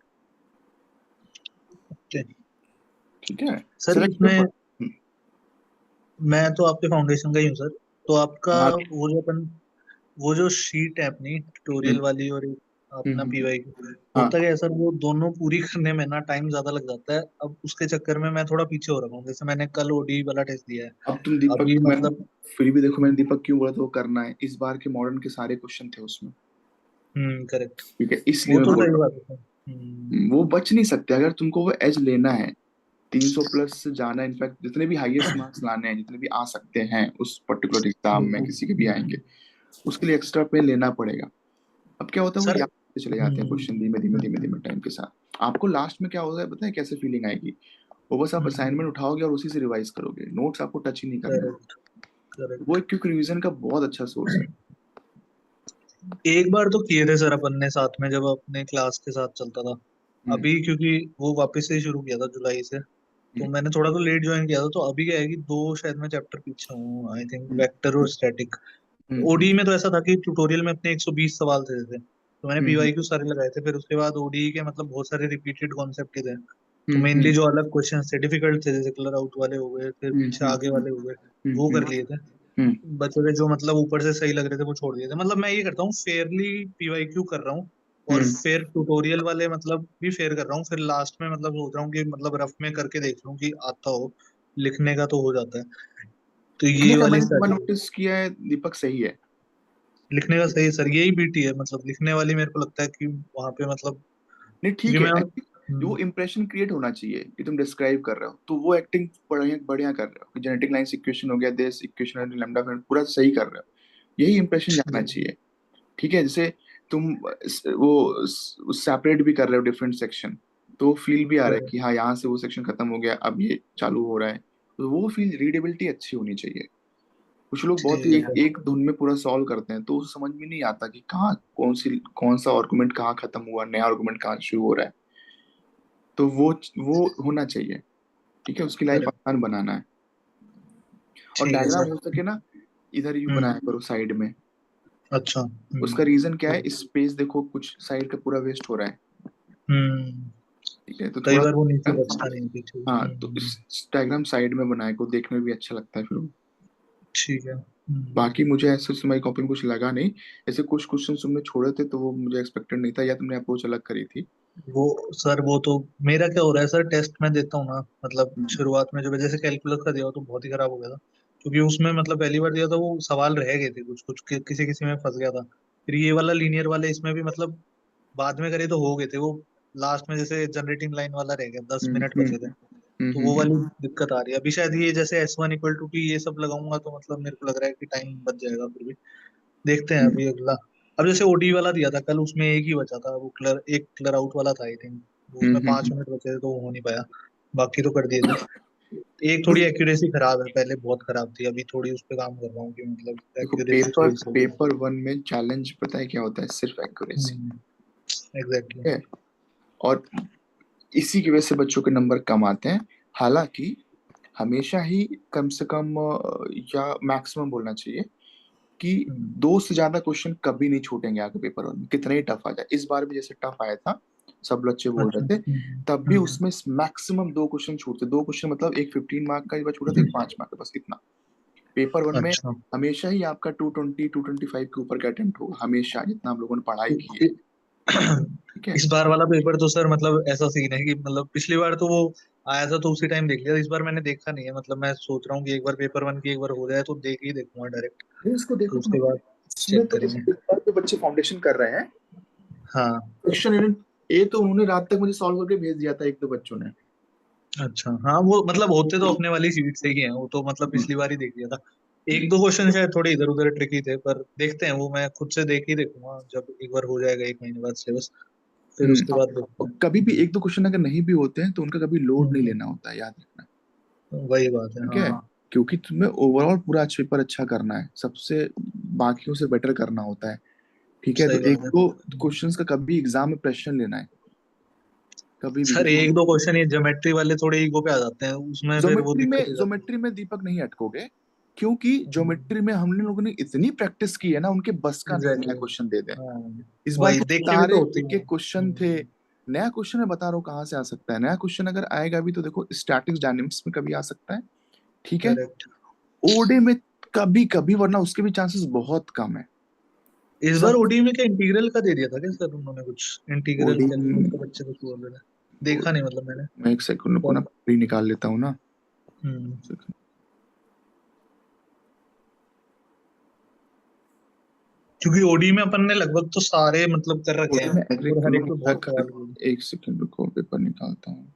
Speaker 1: ठीक है।
Speaker 3: सर
Speaker 1: सिलेक्ट
Speaker 3: इसमें
Speaker 1: पेपर।
Speaker 3: मैं तो आपके फाउंडेशन का ही हूँ सर, तो आपका
Speaker 1: हाँ।
Speaker 3: वो जो अपन वो जो शीट है अपनी ट्यूटोरियल
Speaker 1: हम्म,
Speaker 3: वाली और एक अपना
Speaker 1: हम्म,
Speaker 3: पीवाई,
Speaker 1: हाँ।
Speaker 3: होता क्या है सर, वो दोनों पूरी करने में ना टाइम ज्यादा लग जाता है। अब उसके चक्कर में मैं थोड़ा पीछे हो रहा हूँ। जैसे मैंने कल ओडी वाला टेस्ट दिया है,
Speaker 1: अब तुम दीपक,
Speaker 3: अभी
Speaker 1: मैं
Speaker 3: मतलब
Speaker 1: फिर भी देखो, मैंने दीपक क्यों बोला था वो करना है, इस बार के मॉडर्न के सारे क्वेश्चन थे उसमें,
Speaker 3: करेक्ट,
Speaker 1: ठीक है, इसलिए
Speaker 3: वो
Speaker 1: मैं
Speaker 3: तो
Speaker 1: बोल
Speaker 3: सही
Speaker 1: रहा
Speaker 3: बात है सर।
Speaker 1: वो बच नहीं सकते। अगर तुमको वो एज लेना है, 300 प्लस से जाना, इनफैक्ट जितने भी हाईएस्ट मार्क्स लाने हैं, जितने भी आ सकते हैं उस पर्टिकुलर एग्जाम में, किसी के भी आएंगे, उसके लिए एक्स्ट्रा पेन लेना पड़ेगा। अब क्या होता है, वो
Speaker 3: सर।
Speaker 1: याद करते चले जाते हैं क्वेश्चन धीमे धीमे धीमे धीमे टाइम के साथ। आपको लास्ट में क्या होता है पता है कैसे फीलिंग आएगी? वो बस आप असाइनमेंट उठाओगे और उसी से रिवाइज करोगे, नोट्स आपको टच ही नहीं करने।
Speaker 3: करेक्ट,
Speaker 1: वो
Speaker 3: करेक्ट।
Speaker 1: एक क्विक रिवीजन का बहुत अच्छा सोर्स है।
Speaker 3: एक बार तो किए थे सर अपन ने साथ में, जब अपने क्लास के साथ चलता था।
Speaker 1: हम्म,
Speaker 3: अभी क्योंकि वो वापस से ही शुरू किया था जुलाई से, तो
Speaker 1: हम्म,
Speaker 3: मैंने थोड़ा तो लेट ज्वाइन किया था, तो अभी क्या है कि दो शायद मैं चैप्टर पीछे हूँ, आई थिंक
Speaker 1: हम्म,
Speaker 3: वेक्टर और स्टैटिक।
Speaker 1: हम्म,
Speaker 3: ओडी में तो ऐसा था कि ट्यूटोरियल में अपने 120 सवाल थे, तो मैंने
Speaker 1: हम्म,
Speaker 3: पीवाईक्यू सारे लगाए थे। फिर उसके बाद ओडी के मतलब बहुत सारे रिपीटेड कॉन्सेप्ट थे, तो
Speaker 1: हम्म,
Speaker 3: मेनली जो अलग क्वेश्चन थे डिफिकल्ट थे, जैसे कलर आउट वाले हो गए, फिर
Speaker 1: हम्म,
Speaker 3: पीछे आगे वाले हो गए,
Speaker 1: हम्म,
Speaker 3: वो
Speaker 1: हम्म,
Speaker 3: कर लिए थे।
Speaker 1: हम्म,
Speaker 3: बचे हुए जो मतलब ऊपर से सही लग रहे थे वो छोड़ दिए थे। मतलब मैं ये करता हूँ, फेयरली पीवाईक्यू कर रहा हूँ, और
Speaker 1: हम्म।
Speaker 3: फिर ट्यूटोरियल वाले मतलब भी फेयर कर रहा हूँ। फिर लास्ट में मतलब सोच रहा हूँ कि मतलब रफ में करके देख लूँ कि आता हो, लिखने का तो हो जाता है। तो
Speaker 1: लिखने
Speaker 3: ये
Speaker 1: का
Speaker 3: वाली
Speaker 1: मैंने एक बार
Speaker 3: स्ट्रैटेजी।
Speaker 1: नोटिस किया है दीपक, सही है।
Speaker 3: लिखने का सही सर, यही बीटी है मतलब, लिखने वाली मेरे को लगता है कि वहां पे मतलब,
Speaker 1: नहीं ठीक
Speaker 3: क्योंकि
Speaker 1: है,
Speaker 3: मैं
Speaker 1: जो इम्प्रेशन क्रिएट होना चाहिए कि तुम डिस्क्राइब कर रहे हो, तो वो एक्टिंग बढ़िया बढ़िया कर रहे हो कि जेनेटिक लाइन इक्वेशन हो गया, दिस इक्वेशन लैम्डा फंक्शन पूरा सही कर रहे हो, यही इंप्रेशन जाना चाहिए। ठीक है, जैसे तुम वो सेपरेट भी कर रहे हो डिफरेंट सेक्शन, तो फील भी आ रहा है कि हाँ यहाँ से वो सेक्शन खत्म हो गया, अब ये चालू हो रहा है, तो वो फील, रीडेबिलिटी अच्छी होनी चाहिए। कुछ लोग बहुत ही
Speaker 3: ठीक है।
Speaker 1: एक धुन में पूरा सॉल्व करते हैं, तो समझ में नहीं आता कि कहाँ कौन सा आर्गुमेंट कहाँ खत्म हुआ, नया आर्गुमेंट कहाँ शुरू हो रहा है। तो वो होना चाहिए। ठीक है, उसकी लाइफ
Speaker 3: करेक्ट।
Speaker 1: आसान बनाना है। और
Speaker 3: ठीक है
Speaker 1: डायग्राम
Speaker 3: सर।
Speaker 1: हो सके ना, इधर यू
Speaker 3: हम्म।
Speaker 1: बनाया करो साइड में।
Speaker 3: अच्छा।
Speaker 1: उसका रीजन क्या है, स्पेस देखो कुछ साइड का पूरा वेस्ट हो रहा है।
Speaker 3: हम्म।
Speaker 1: ठीक है, तो
Speaker 3: कई
Speaker 1: थोड़ा
Speaker 3: बार वो नीचे बचता नहीं पीछे।
Speaker 1: हाँ, तो इस डायग्राम साइड में बनाए को देखने में भी अच्छा लगता है फिर वो।
Speaker 3: ठीक है।
Speaker 1: बाकी मुझे ऐसे तुम्हारी कॉपी में कुछ लगा नहीं। ऐसे कुछ क्वेश्चन तुमने छोड़े थे तो वो मुझे एक्सपेक्टेड नहीं था, या तुमने अप्रोच अलग करी थी।
Speaker 3: वो सर, वो तो मेरा क्या हो रहा है सर, टेस्ट में देता हूँ ना, मतलब
Speaker 1: हम्म,
Speaker 3: शुरुआत में जब जैसे कैलकुलस का दिया हो तो बहुत ही खराब हो गया था। क्योंकि उसमें मतलब पहली बार दिया था, वो सवाल रह गए थे कुछ कुछ, किसी किसी में फंस गया था। फिर ये वाला लीनियर वाले इसमें भी मतलब बाद में करे तो हो गए थे वो। लास्ट में जैसे जनरेटिंग लाइन वाला रह गया, 10 मिनट
Speaker 1: हम्म,
Speaker 3: बचे थे। तो वो वाली दिक्कत आ रही है अभी। शायद ये जैसे S1 = T ये सब लगाऊंगा तो मतलब मेरे को लग रहा है कि टाइम बच जाएगा। फिर भी देखते हैं
Speaker 1: हम्म,
Speaker 3: अभी अगला। अब जैसे ओडी वाला दिया था कल, उसमें एक ही बचा था, वो क्लर आउट वाला था आई थिंक।
Speaker 1: हम्म,
Speaker 3: उसमें 5 मिनट बचे थे तो वो हो नहीं पाया। बाकी तो कर दिए थे। एक थोड़ी
Speaker 1: हम्म।
Speaker 3: एक्यूरेसी खराब है, पहले बहुत खराब थी, अभी थोड़ी उस पर काम कर रहा हूँ कि मतलब
Speaker 1: देखो,
Speaker 3: एक्यूरेसी
Speaker 1: पेपर
Speaker 3: थोड़ी सही है।
Speaker 1: पेपर वन में चैलेंज पता है क्या होता है, सिर्फ एक्यूरेसी।
Speaker 3: एग्जैक्टली।
Speaker 1: है, और इसी की वजह से बच्चों के नंबर कम आते हैं। हालांकि हमेशा ही कम से कम या मैक्सिमम बोलना चाहिए कि दो से ज्यादा क्वेश्चन कभी नहीं छूटेंगे आगे पेपर वन में, कितना ही टफ आ जाए। इस बार भी जैसे टफ आया था, सब बच्चे बोल
Speaker 3: अच्छा।
Speaker 1: रहे थे, तब भी उसमें मैक्सिमम दो क्वेश्चन छूटते। दो क्वेश्चन मतलब एक 15 मार्क का इस बार छूटा था, एक 5 मार्क का, बस इतना। पेपर वन में
Speaker 3: अच्छा।
Speaker 1: हमेशा ही आपका 220 225 के ऊपर का अटेम्प्ट होगा, हमेशा, जितना हम लोगों ने पढ़ाई की है।
Speaker 3: इ-
Speaker 1: ठीक है।
Speaker 3: इस बार वाला पेपर तो सर मतलब ऐसा सीन है कि मतलब पिछली बार तो वो आया था तो उसी टाइम देख लिया, इस बार मैंने देखा नहीं है। मतलब मैं सोच रहा हूँ कि एक बार पेपर वन की एक बार हो जाए तो देख ही देखूंगा डायरेक्ट।
Speaker 1: नहीं, इसको देखो
Speaker 3: तो
Speaker 1: तुम,
Speaker 3: उसके बाद
Speaker 1: इसमें
Speaker 3: चेक
Speaker 1: तो
Speaker 3: करेंगे।
Speaker 1: देखो, इस बार जो बच्चे फाउंडेशन कर रहे हैं,
Speaker 3: हाँ।
Speaker 1: क्वेश्चन ये तो उन्होंने रात तक मुझे सॉल्व करके भेज दिया था, एक दो बच्चों ने।
Speaker 3: अच्छा। हाँ, वो मतलब होते तो अपने वाली सीट से ही हैं, वो तो मतलब
Speaker 1: हम्म,
Speaker 3: पिछली बार ही देख लिया था। एक दो क्वेश्चन शायद थोड़े इधर उधर ट्रिकी थे, पर देखते हैं, वो मैं खुद से देख ही देखूंगा जब एक बार हो जाएगा 1 महीने बाद सिलेबस। फिर उसके बाद देखते
Speaker 1: और
Speaker 3: हैं।
Speaker 1: कभी भी एक दो क्वेश्चन अगर नहीं भी होते हैं तो उनका कभी लोड नहीं
Speaker 3: हम्म,
Speaker 1: लेना होता है, याद रखना।
Speaker 3: वही बात है
Speaker 1: ठीक है,
Speaker 3: हाँ।
Speaker 1: क्योंकि तुम्हें ओवरऑल पूरा पेपर अच्छा करना है, सबसे बाकियों से बेटर करना होता है। ठीक है, तो
Speaker 3: सही
Speaker 1: एक
Speaker 3: बात है।
Speaker 1: दो क्वेश्चंस का कभी एग्जाम में प्रेशर लेना है, कभी भी,
Speaker 3: सर
Speaker 1: क्योंकि
Speaker 3: एक दो क्वेश्चन ये ज्योमेट्री वाले थोड़े ईगो पे आ जाते हैं, उसमें फिर वो दिक्कत हो जाती
Speaker 1: ज्योमेट्री में दीपक नहीं अटकोगे, क्योंकि
Speaker 3: है।
Speaker 1: ज्योमेट्री में हमने लोगों ने इतनी प्रैक्टिस की है ना, उनके बस का नहीं है नया
Speaker 3: एग्जैक्टली।
Speaker 1: क्वेश्चन दे दें।
Speaker 3: हाँ,
Speaker 1: इस बार
Speaker 3: वही
Speaker 1: के
Speaker 3: देख के भी
Speaker 1: सारे
Speaker 3: तो होती
Speaker 1: एक
Speaker 3: है।
Speaker 1: एक क्वेश्चन थे। नया क्वेश्चन मैं बता रहा हूँ कहाँ से आ सकता है, नया क्वेश्चन अगर आएगा भी तो देखो स्टैटिक्स डायनेमिक्स में कभी आ सकता है। ठीक है,
Speaker 3: करेक्ट।
Speaker 1: ओडे में कभी कभी, वरना उसके भी चांसेस बहुत कम है।
Speaker 3: इस बार
Speaker 1: सब
Speaker 3: ओडी में क्या इंटीग्रल का दे दिया था क्या सर उन्होंने, कुछ इंटीग्रल
Speaker 1: ओडी,
Speaker 3: कैलकुलस का बच्चे कुछ बोल रहे थे। देखा नहीं मतलब मैंने।
Speaker 1: मैं एक सेकंड को ना
Speaker 3: पर
Speaker 1: पढ़ी निकाल लेता हूँ ना।
Speaker 3: हम्म। क्योंकि ओडी में अपन ने लगभग तो सारे मतलब कर रखे
Speaker 1: ओडी
Speaker 3: हैं
Speaker 1: में एग्री
Speaker 3: और हर एक पे बहुत
Speaker 1: लगभग
Speaker 3: सवाल हुए।
Speaker 1: एक सेकंड रुको, पेपर निकालता हूँ।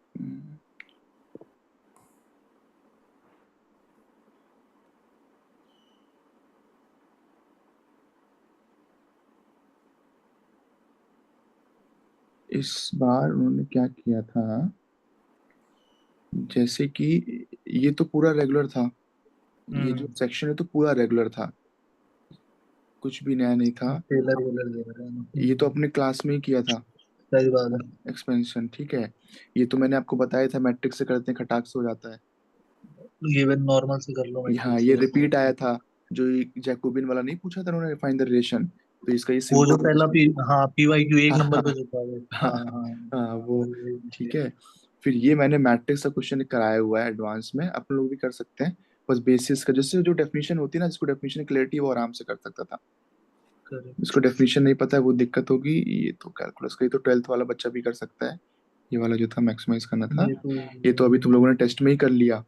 Speaker 1: इस बार उन्होंने क्या किया था, जैसे कि ये तो पूरा रेगुलर था, ये जो सेक्शन है तो पूरा रेगुलर था, कुछ भी नया नहीं था।
Speaker 3: टेलर वेलर दे रहे हैं।
Speaker 1: ये तो अपने क्लास में ही किया था
Speaker 3: सही बात है।
Speaker 1: एक्सपेंशन, ठीक है। ये तो मैंने आपको बताया था मैट्रिक्स से करते हैं खटाक से हो जाता है।
Speaker 3: ये भी नॉर्मल से कर लो
Speaker 1: हाँ,
Speaker 3: मैट्रिक्स
Speaker 1: ये
Speaker 3: से।
Speaker 1: रिपीट आया था, जो जैकोबिन वाला नहीं पूछा था उन्होंने, फाइंड द रिलेशन, तो इसका ये
Speaker 3: वो जो
Speaker 1: सिंपल।
Speaker 3: पहला पी, हाँ PYQ एक
Speaker 1: हाँ
Speaker 3: नंबर पे
Speaker 1: हाँ
Speaker 3: जो था वो।
Speaker 1: हाँ
Speaker 3: हाँ हाँ।
Speaker 1: हाँ, वो
Speaker 3: वही वही
Speaker 1: ठीक है। फिर ये मैंने मैट्रिक्स का क्वेश्चन कराया हुआ है एडवांस में, आप लोग भी कर सकते हैं। बस बेसिस का, जैसे जो डेफिनेशन होती है ना, जिसको डेफिनेशन क्लैरिटी वो आराम से कर सकता था,
Speaker 3: करेक्ट।
Speaker 1: जिसको डेफिनेशन नहीं पता है वो दिक्कत होगी। ये तो कैलकुलस का, ये तो 12th वाला बच्चा भी कर सकता है। ये वाला जो था मैक्सिमाइज करना था,
Speaker 3: ये तो
Speaker 1: ये तो अभी तुम लोगों ने टेस्ट में ही कर लिया।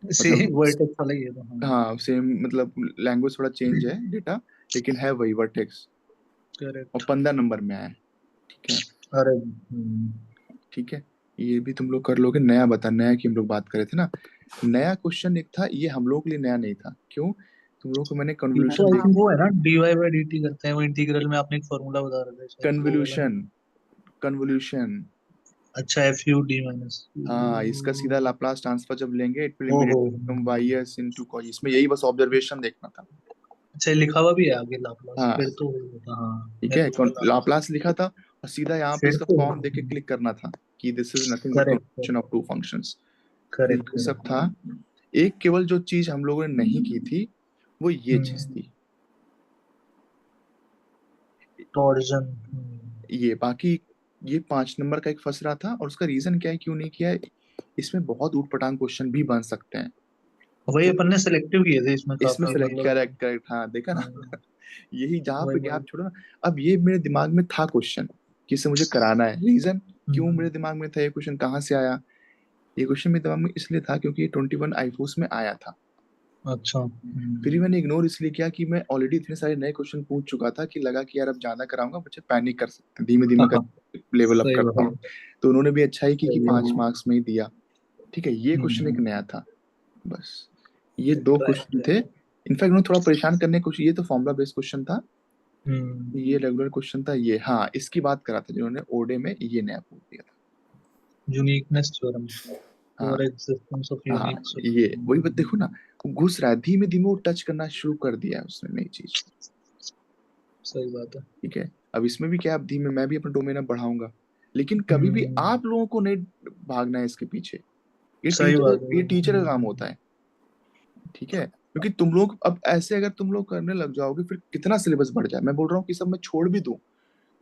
Speaker 3: से
Speaker 1: मतलब
Speaker 3: वर्टेक्स वाला ही है तो हाँ।
Speaker 1: हाँ सेम, मतलब लैंग्वेज थोड़ा चेंज है डेटा, लेकिन है वही वर्टेक्स, और
Speaker 3: करेक्ट।
Speaker 1: 15 नंबर में आया है, ठीक है।
Speaker 3: अरे
Speaker 1: ठीक है, ये भी तुम लोग कर लोगे। नया बता, नया की हम लोग बात कर रहे थे ना, नया क्वेश्चन एक था, ये हम लोग के लिए नया नहीं था, क्यों, तुम लोग को मैंने
Speaker 3: ये तो
Speaker 1: कन्वोल्यूशन
Speaker 3: आई
Speaker 1: देख,
Speaker 3: थिंक वो है ना dy/dt करते हैं वो इंटीग्रल में, आपने एक फॉर्मूला बता रहे थे शायद वो वाला।
Speaker 1: Convolution, convolution.
Speaker 3: अच्छा FUD माइनस।
Speaker 1: हाँ, इसका सीधा लाप्लास ट्रांसफर जब लेंगे, इट विल
Speaker 3: ओहो।
Speaker 1: Immediately become YS into cos, इसमें यही बस ऑब्जर्वेशन देखना था।
Speaker 3: अच्छा लिखा हुआ भी है आगे लाप्लास,
Speaker 1: हाँ
Speaker 3: फिर तो होता हाँ।
Speaker 1: ठीक
Speaker 3: मेरे
Speaker 1: है,
Speaker 3: को लगा लाप्लास।
Speaker 1: लाप्लास लिखा था, और सीधा यहाँ पे
Speaker 3: फिर
Speaker 1: इसका
Speaker 3: तो
Speaker 1: फॉर्म देके क्लिक करना था कि this is nothing but
Speaker 3: correct
Speaker 1: convolution of two functions. तो
Speaker 3: करेक्ट
Speaker 1: ये सब
Speaker 3: करेक्ट।
Speaker 1: था। एक केवल जो चीज हम लोगों ने नहीं की थी, वो ये चीज थी,
Speaker 3: टॉर्जन।
Speaker 1: ये बाकी, ये 5 नंबर का एक फंस रहा था, और उसका रीजन क्या है क्यों नहीं किया है, इसमें बहुत ऊट पटांग क्वेश्चन भी बन सकते हैं।
Speaker 3: वही
Speaker 1: तो
Speaker 3: अपन ने सिलेक्टिव किए थे इसमें
Speaker 1: इसमें
Speaker 3: काफी
Speaker 1: सेलेक्ट,
Speaker 3: मतलब।
Speaker 1: करेक्ट करेक्ट, हाँ देखा ना।
Speaker 3: हाँ,
Speaker 1: यही जहाँ
Speaker 3: वही
Speaker 1: पे
Speaker 3: वही।
Speaker 1: गैप छोड़ो ना। अब ये मेरे दिमाग में था क्वेश्चन कि इसे मुझे कराना है, रीजन क्यों
Speaker 3: हम्म,
Speaker 1: मेरे दिमाग में था, ये क्वेश्चन कहाँ से आया, ये क्वेश्चन मेरे दिमाग में इसलिए था क्योंकि ये 21 आईफोस में आया था।
Speaker 3: अच्छा
Speaker 1: फिर भी मैंने इग्नोर इसलिए किया कि मैं ऑलरेडी इतने सारे नए क्वेश्चन पूछ चुका था, कि लगा कि यार अब ज्यादा कराऊंगा बच्चे पैनिक कर सकते हैं, धीमे धीमे
Speaker 3: हाँ
Speaker 1: कर
Speaker 3: हाँ,
Speaker 1: लेवल अप
Speaker 3: सही
Speaker 1: करता
Speaker 3: बात
Speaker 1: हूँ। तो उन्होंने भी अच्छा ही की
Speaker 3: सही
Speaker 1: 5 मार्क्स में ही दिया। ठीक है, ये क्वेश्चन एक
Speaker 3: हम्म।
Speaker 1: नया था, बस ये दो क्वेश्चन
Speaker 3: राइट।
Speaker 1: थे। इनफैक्ट उन्होंने थोड़ा परेशान करने की कोशिश, ये तो फॉर्मूला बेस्ड क्वेश्चन था,
Speaker 3: हम्म।
Speaker 1: ये रेगुलर क्वेश्चन था, ये हाँ इसकी बात करा था जिन्होंने ओडे में ये नया पूछ दिया था।
Speaker 3: यूनिकनेस थ्योरम
Speaker 1: हाँ
Speaker 3: फॉर एक्जिस्टेंस ऑफ
Speaker 1: हाँ,
Speaker 3: यूनिक
Speaker 1: ये वही बात
Speaker 3: सॉल्यूशन।
Speaker 1: देखो ना, घुस रहा है धीमे धीमे, वो टच करना शुरू कर दिया है उसने नई चीज।
Speaker 3: सही बात है।
Speaker 1: ठीक है, अब इसमें भी क्या, अब धीमे मैं भी अपना डोमेन अब बढ़ाऊंगा, लेकिन कभी भी
Speaker 3: हम्म।
Speaker 1: आप लोगों को नहीं भागना है इसके पीछे। ये
Speaker 3: सही
Speaker 1: टीचर,
Speaker 3: बात है।
Speaker 1: ये टीचर का काम होता है, ठीक है, क्योंकि तुम लोग अब ऐसे अगर तुम लोग करने लग जाओगे, फिर कितना सिलेबस बढ़ जाए। मैं बोल रहा हूँ कि सब मैं छोड़ भी दूं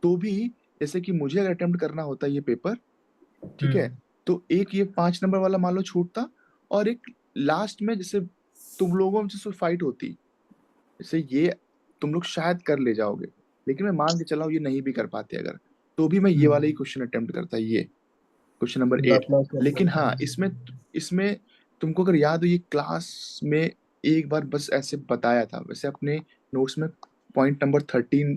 Speaker 1: तो भी, जैसे कि मुझे अगर अटेम्प्ट करना होता है ये पेपर, ठीक है,
Speaker 3: हम्म।
Speaker 1: तो एक ये 5 नंबर वाला मान लो छूटता, और एक लास्ट में जैसे तुम लोगों में जैसे फाइट होती, जैसे ये तुम लोग शायद कर ले जाओगे, लेकिन मैं मान के चला हूं ये नहीं भी कर पाते अगर, तो भी मैं ये वाला ही
Speaker 3: हम्म।
Speaker 1: क्वेश्चन अटेम्प्ट करता, ये क्वेश्चन नंबर 8।
Speaker 3: लाप्लास वाला।
Speaker 1: लेकिन हाँ, इसमें इसमें तुमको अगर याद हो, ये क्लास में एक बार बस ऐसे बताया था, वैसे अपने नोट्स में पॉइंट नंबर 13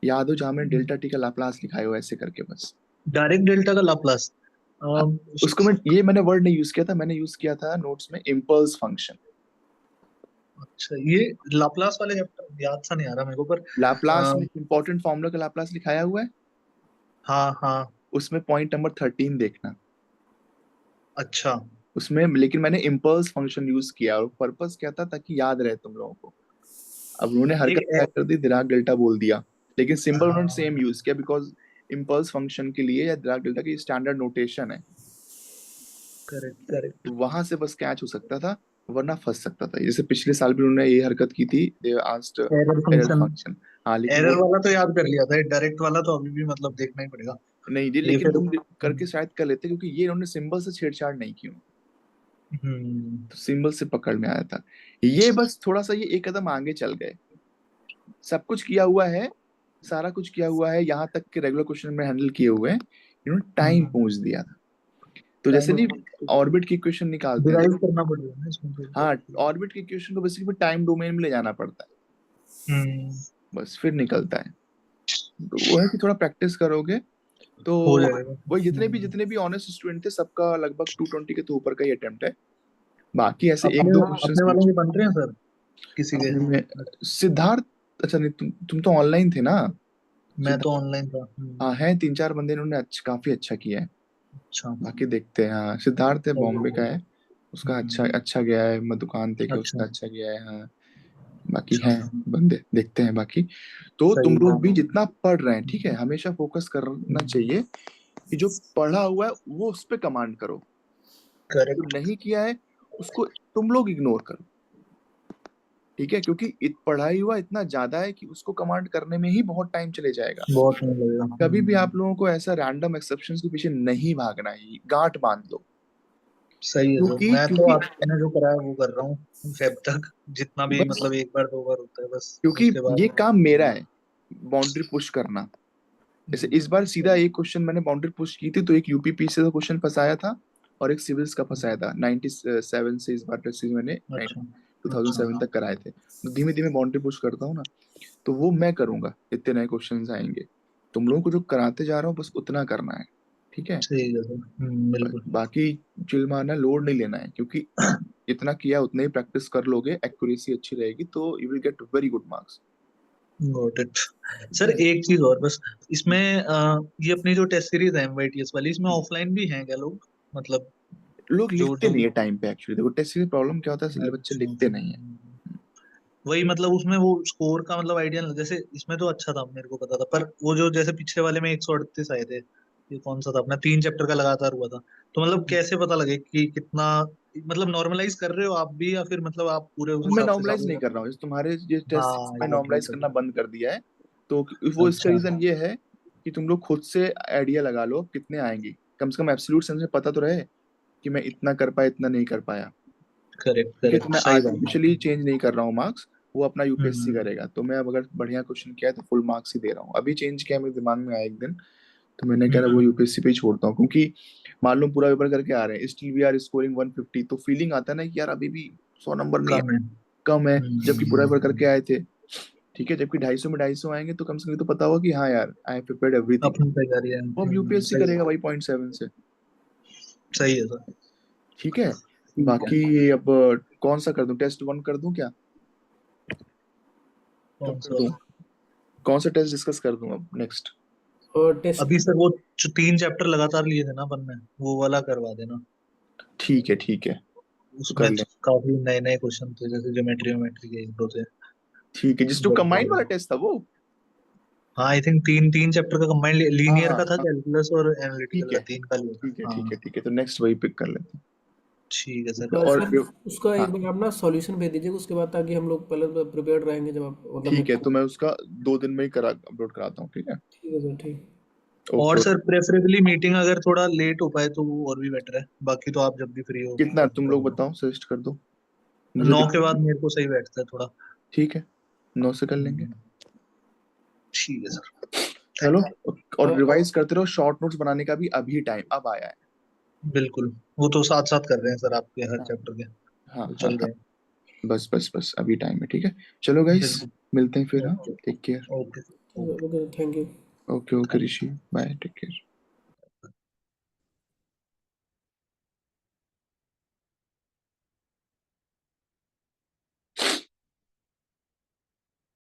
Speaker 1: याद हो, जहां मैंने डेल्टा टी का लाप्लास लिखाया हो ऐसे करके बस।
Speaker 3: डायरेक्ट डेल्टा का लाप्लास।
Speaker 1: हाँ, उसको मैंने वर्ड नहीं यूज किया था, मैंने यूज किया था नोट्स में इम्पल्स फंक्शन।
Speaker 3: अच्छा ये लाप्लास वाले चैप्टर याद सा नहीं आ रहा मेरे को पर।
Speaker 1: लाप्लास में
Speaker 3: अम,
Speaker 1: इंपॉर्टेंट फॉर्मूला का लाप्लास लिखाया हुआ है,
Speaker 3: हाँ हाँ।
Speaker 1: उसमें पॉइंट नंबर 13 देखना
Speaker 3: अच्छा।
Speaker 1: उसमें, लेकिन मैंने इम्पल्स फंक्शन यूज किया, और पर्पस क्या था, ताकि याद रहे तुम लोगों को। अब उन्होंने
Speaker 3: एक
Speaker 1: हरकत क्या कर दी, डिराक डेल्टा बोल दिया, लेकिन सिंबल उन्होंने सेम
Speaker 3: हाँ।
Speaker 1: यूज किया, बिकॉज इम्पल्स फंक्शन के लिए या डिराक डेल्टा की स्टैंडर्ड नोटेशन है,
Speaker 3: करेक्ट करेक्ट।
Speaker 1: तो वहां से बस कैच हो सकता था, वरना फंस सकता था। जैसे पिछले साल भी उन्होंने ये हरकत की थी, they asked
Speaker 3: error
Speaker 1: error
Speaker 3: function.
Speaker 1: Function. हाँ, लेकिन वो
Speaker 3: एरर वाला तो याद कर लिया था, डायरेक्ट वाला तो अभी भी मतलब देखना ही पड़ेगा।
Speaker 1: नहीं दी,
Speaker 3: ये
Speaker 1: लेकिन
Speaker 3: फिर
Speaker 1: तुम करके शायद कर लेते, क्योंकि ये इन्होंने सिंबल से छेड़छाड़ नहीं की,
Speaker 3: हम्म।
Speaker 1: तो सिंबल से पकड़ में आया था। ये बस थोड़ा सा ये एक कदम आगे चल गए, सब कुछ किया हुआ है, सारा कुछ किया हुआ है, यहाँ तक के रेगुलर क्वेश्चन में हैंडल किए हुए हैं, इन्होंने टाइम पहुंच दिया था। तो जैसे
Speaker 3: टाइम
Speaker 1: नहीं, ऑर्बिट की इक्वेशन निकालते हैं
Speaker 3: डिराइव
Speaker 1: जब,
Speaker 3: करना पड़ेगा ना इसमें तो
Speaker 1: हाँ
Speaker 3: बहुत।
Speaker 1: ऑर्बिट की इक्वेशन को बेसिकली टाइम डोमेन में ले जाना पड़ता है।
Speaker 3: हम्म।
Speaker 1: बस फिर निकलता है। तो वो है कि थोड़ा प्रैक्टिस करोगे तो
Speaker 3: हो जाएगा।
Speaker 1: वो जितने भी ऑनेस्ट स्टूडेंट थे सबका लगभग 220 के तो ऊपर का ही अटेम्प्ट है। बाकी ऐसे एक
Speaker 3: अपने
Speaker 1: दो क्वेश्चंस
Speaker 3: अपने वालों
Speaker 1: बीच
Speaker 3: के बन रहे हैं सर किसी के?
Speaker 1: अपने में सिद्धार्थ, अच्छा नहीं तुम तो ऑनलाइन थे ना।
Speaker 3: मैं तो
Speaker 1: सिद्धार्थ,
Speaker 3: ऑनलाइन था।
Speaker 1: हाँ है 3-4 बंदे, इन्होंने काफी अच्छा किया है।
Speaker 3: अच्छा।
Speaker 1: बाकी देखते हैं। हाँ सिद्धार्थ है,
Speaker 3: सही
Speaker 1: बॉम्बे का
Speaker 3: है।
Speaker 1: है, उसका अच्छा
Speaker 3: हम्म,
Speaker 1: अच्छा गया है। मैं दुकान थे कि
Speaker 3: अच्छा
Speaker 1: उसका अच्छा गया है। हाँ बाकी
Speaker 3: अच्छा।
Speaker 1: हैं बंदे, देखते हैं बाकी। तो तुम
Speaker 3: सही है।
Speaker 1: लोग भी जितना पढ़ रहे हैं ठीक है, हमेशा फोकस करना चाहिए कि जो पढ़ा हुआ है वो उस पे कमांड करो, जो
Speaker 3: करेक्ट।
Speaker 1: नहीं किया है उसको तुम लोग इग्नोर करो। ठीक है, क्योंकि पढ़ाई हुआ इतना ज्यादा है कि उसको कमांड करने में ही बहुत टाइम चले जाएगा।
Speaker 3: बहुत नहीं लगेगा।
Speaker 1: कभी भी आप लोगों को ऐसा रैंडम एक्सेप्शंस के पीछे नहीं भागना है, गांठ बांध लो।
Speaker 3: सही है सर,
Speaker 1: क्योंकि
Speaker 3: मैं तो
Speaker 1: क्योंकि
Speaker 3: आपने जो कराया वो कर रहा हूँ फेब तक, जितना भी
Speaker 1: बस
Speaker 3: मतलब एक बार दो बार होता है बस
Speaker 1: क्योंकि
Speaker 3: उसके बाद।
Speaker 1: ये काम मेरा है, बाउंड्री पुश करना। जैसे इस बार सीधा एक क्वेश्चन मैंने बाउंड्री पुश की थी, तो एक यूपीपी से क्वेश्चन फंसाया था और एक सिविल्स का फंसाया था। 97 से इस बार टेस्ट मैंने
Speaker 3: अच्छा
Speaker 1: 2007 तक कराए थे। तो धीमे धीमे बाउंड्री पुश करता हूँ ना, तो वो मैं करूंगा। इतने नए क्वेश्चंस आएंगे, तुम लोगों को जो कराते जा रहा हूँ बस उतना करना है। ठीक है,
Speaker 3: ठीक है सर। बिल्कुल।
Speaker 1: बाकी चिल मारना, लोड नहीं लेना है, क्योंकि इतना किया उतना ही प्रैक्टिस कर लोगे, एक्यूरेसी अच्छी रहेगी तो you will get very good marks.
Speaker 3: Got it.
Speaker 1: ठीक
Speaker 3: सर
Speaker 1: है।
Speaker 3: एक चीज और बस, इसमें ये अपनी जो टेस्ट सीरीज है एमवाईटीएस वाली, इसमें ऑफलाइन भी हैं क्या लोग, मतलब
Speaker 1: लोग
Speaker 3: जो
Speaker 1: लिखते
Speaker 3: जो
Speaker 1: नहीं है टाइम पे। एक्चुअली देखो टेस्ट सीरीज प्रॉब्लम क्या होता है, बच्चे
Speaker 3: अच्छा।
Speaker 1: लिखते नहीं है।
Speaker 3: वही मतलब उसमें वो स्कोर का मतलब आइडिया, जैसे इसमें तो अच्छा था मेरे को पता था, पर वो जो जैसे पीछे वाले में 138 आए थे, ये कौन सा था अपना 3 चैप्टर का लगातार हुआ था, तो मतलब कैसे पता लगे कि कितना, मतलब नॉर्मलाइज कर रहे हो आप भी या फिर मतलब आप पूरे उस
Speaker 1: मैं
Speaker 3: हिसाब से
Speaker 1: नॉर्मलाइज
Speaker 3: चालू
Speaker 1: नहीं
Speaker 3: कर
Speaker 1: कर
Speaker 3: रहे
Speaker 1: रहा हूँ, तुम्हारे ये
Speaker 3: हो?
Speaker 1: टेस्ट
Speaker 3: हाँ
Speaker 1: में
Speaker 3: ये
Speaker 1: नॉर्मलाइज
Speaker 3: ठीक
Speaker 1: करना
Speaker 3: है।
Speaker 1: बंद कर दिया है। तो वो इसका
Speaker 3: अच्छा।
Speaker 1: रीजन ये है कि तुम लोग खुद से आइडिया लगा लो कितने आएंगे, कम से कम एब्सोल्यूट सेंस में पता तो रहे कि मैं इतना कर पाया इतना नहीं कर पाया।
Speaker 3: करेक्ट
Speaker 1: ठीक है, तो
Speaker 3: करेक्ट,
Speaker 1: मैं
Speaker 3: सही बात है।
Speaker 1: आर्टिफिशियली चेंज नहीं कर रहा हूँ मार्क्स, वो अपना यूपीएससी
Speaker 3: हम्म।
Speaker 1: करेगा। तो मैं अब अगर बढ़िया क्वेश्चन किया है तो फुल मार्क्स ही दे रहा हूँ। अभी चेंज किया मेरे दिमाग में आया एक दिन, तो मैंने कहा वो
Speaker 3: हम्म,
Speaker 1: यूपीएससी पे ही छोड़ता हूँ। क्योंकि मालूम पूरा पेपर करके आ रहे हैं, स्टिल वी आर स्कोरिंग 150, तो फीलिंग आता है ना कि यार अभी भी 100 नंबर नहीं है,
Speaker 3: कम है।
Speaker 1: कम है, जबकि पूरा पेपर करके
Speaker 3: हम्म,
Speaker 1: आए थे। ठीक है, जबकि 250 में 250 आएंगे तो कम से कम ये तो पता होगा कि हाँ यार आई हैव प्रिपेयर्ड एवरीथिंग।
Speaker 3: अपनी तैयारी है।
Speaker 1: वो अब यूपीएससी
Speaker 3: सही
Speaker 1: करेगा
Speaker 3: है।
Speaker 1: भाई 0.7 से।
Speaker 3: सही है सर।
Speaker 1: ठीक है,
Speaker 3: ठीक है।
Speaker 1: बाकी अब कौन सा कर दूं, टेस्ट 1 कर दूं क्या, कब
Speaker 3: कौन
Speaker 1: कर
Speaker 3: सा
Speaker 1: दूं,
Speaker 3: वाला?
Speaker 1: कौन सा टेस्ट डिस्कस कर दूं अब नेक्स्ट।
Speaker 2: और टेस्ट
Speaker 3: अभी सर वो जो 3 चैप्टर लगातार लिए थे ना अपन ने, वो वाला करवा देना।
Speaker 1: ठीक है ठीक है, तो कर
Speaker 3: उसमें
Speaker 1: लें।
Speaker 3: काफी नए नए क्वेश्चन थे, जैसे ज्योमेट्री वोमेट्री के एक दो थे।
Speaker 1: ठीक है, जिस जो कंबाइंड वाला टेस्ट था वो।
Speaker 3: हाँ आई थिंक 3 3 चैप्टर का कंबाइंड,
Speaker 1: हाँ
Speaker 3: लीनियर
Speaker 1: हाँ
Speaker 3: का था,
Speaker 1: हाँ,
Speaker 3: कैलकुलस और
Speaker 1: ठीक
Speaker 3: एनालिटिकल
Speaker 1: है
Speaker 3: का, 3 का लिया था।
Speaker 1: ठीक है ठीक
Speaker 3: हाँ
Speaker 1: है ठीक है, तो नेक्स्ट वही पिक कर लेते
Speaker 3: ठीक है सर।
Speaker 1: हैं। और
Speaker 2: सर उसका
Speaker 1: हाँ
Speaker 2: एक बार आप ना सॉल्यूशन भेज दीजिएगा उसके बाद, ताकि हम लोग पहले प्रिपेयर्ड रहेंगे जब आप मतलब
Speaker 1: ठीक है,
Speaker 2: मेरे
Speaker 1: तो मैं उसका 2 दिन में ही करा अपलोड कराता हूँ। ठीक है,
Speaker 2: ठीक है सर ठीक।
Speaker 3: और
Speaker 1: okay
Speaker 3: sir
Speaker 1: okay.
Speaker 3: Preferably meeting अगर थोड़ा लेट हो पाए तो वो और भी बेटर है, बाकी तो आप जब भी फ्री हो
Speaker 1: कितना
Speaker 3: तब
Speaker 1: तुम लोग
Speaker 3: कर
Speaker 1: बताओ, सजेस्ट कर दो, मुझे
Speaker 3: 9 के
Speaker 1: दिक्कत
Speaker 3: बाद
Speaker 1: नहीं।
Speaker 3: मेरे को सही बैठता है थोड़ा।
Speaker 1: ठीक है, 9 से कर लेंगे।
Speaker 3: हम्म, ठीक है सर।
Speaker 1: चलो,
Speaker 3: थैंक
Speaker 1: और रिवाइज करते रहो, शॉर्ट नोट्स बनाने का भी अभी टाइम अब आया है।
Speaker 3: यू। बिल्कुल, वो तो साथ साथ कर रहे हैं सर आपके हर
Speaker 1: हाँ
Speaker 3: चैप्टर के,
Speaker 1: हाँ
Speaker 3: तो
Speaker 1: हाँ
Speaker 3: चल
Speaker 1: हाँ,
Speaker 3: रहे हैं।
Speaker 1: बस बस बस अभी टाइम है। ठीक है, चलो गाइस,
Speaker 3: बिल्कुल।
Speaker 1: मिलते हैं फिर। हाँ,
Speaker 3: okay.
Speaker 1: Take care.
Speaker 3: Okay.
Speaker 2: Okay thank you.
Speaker 1: Okay okay Rishi, bye, take care.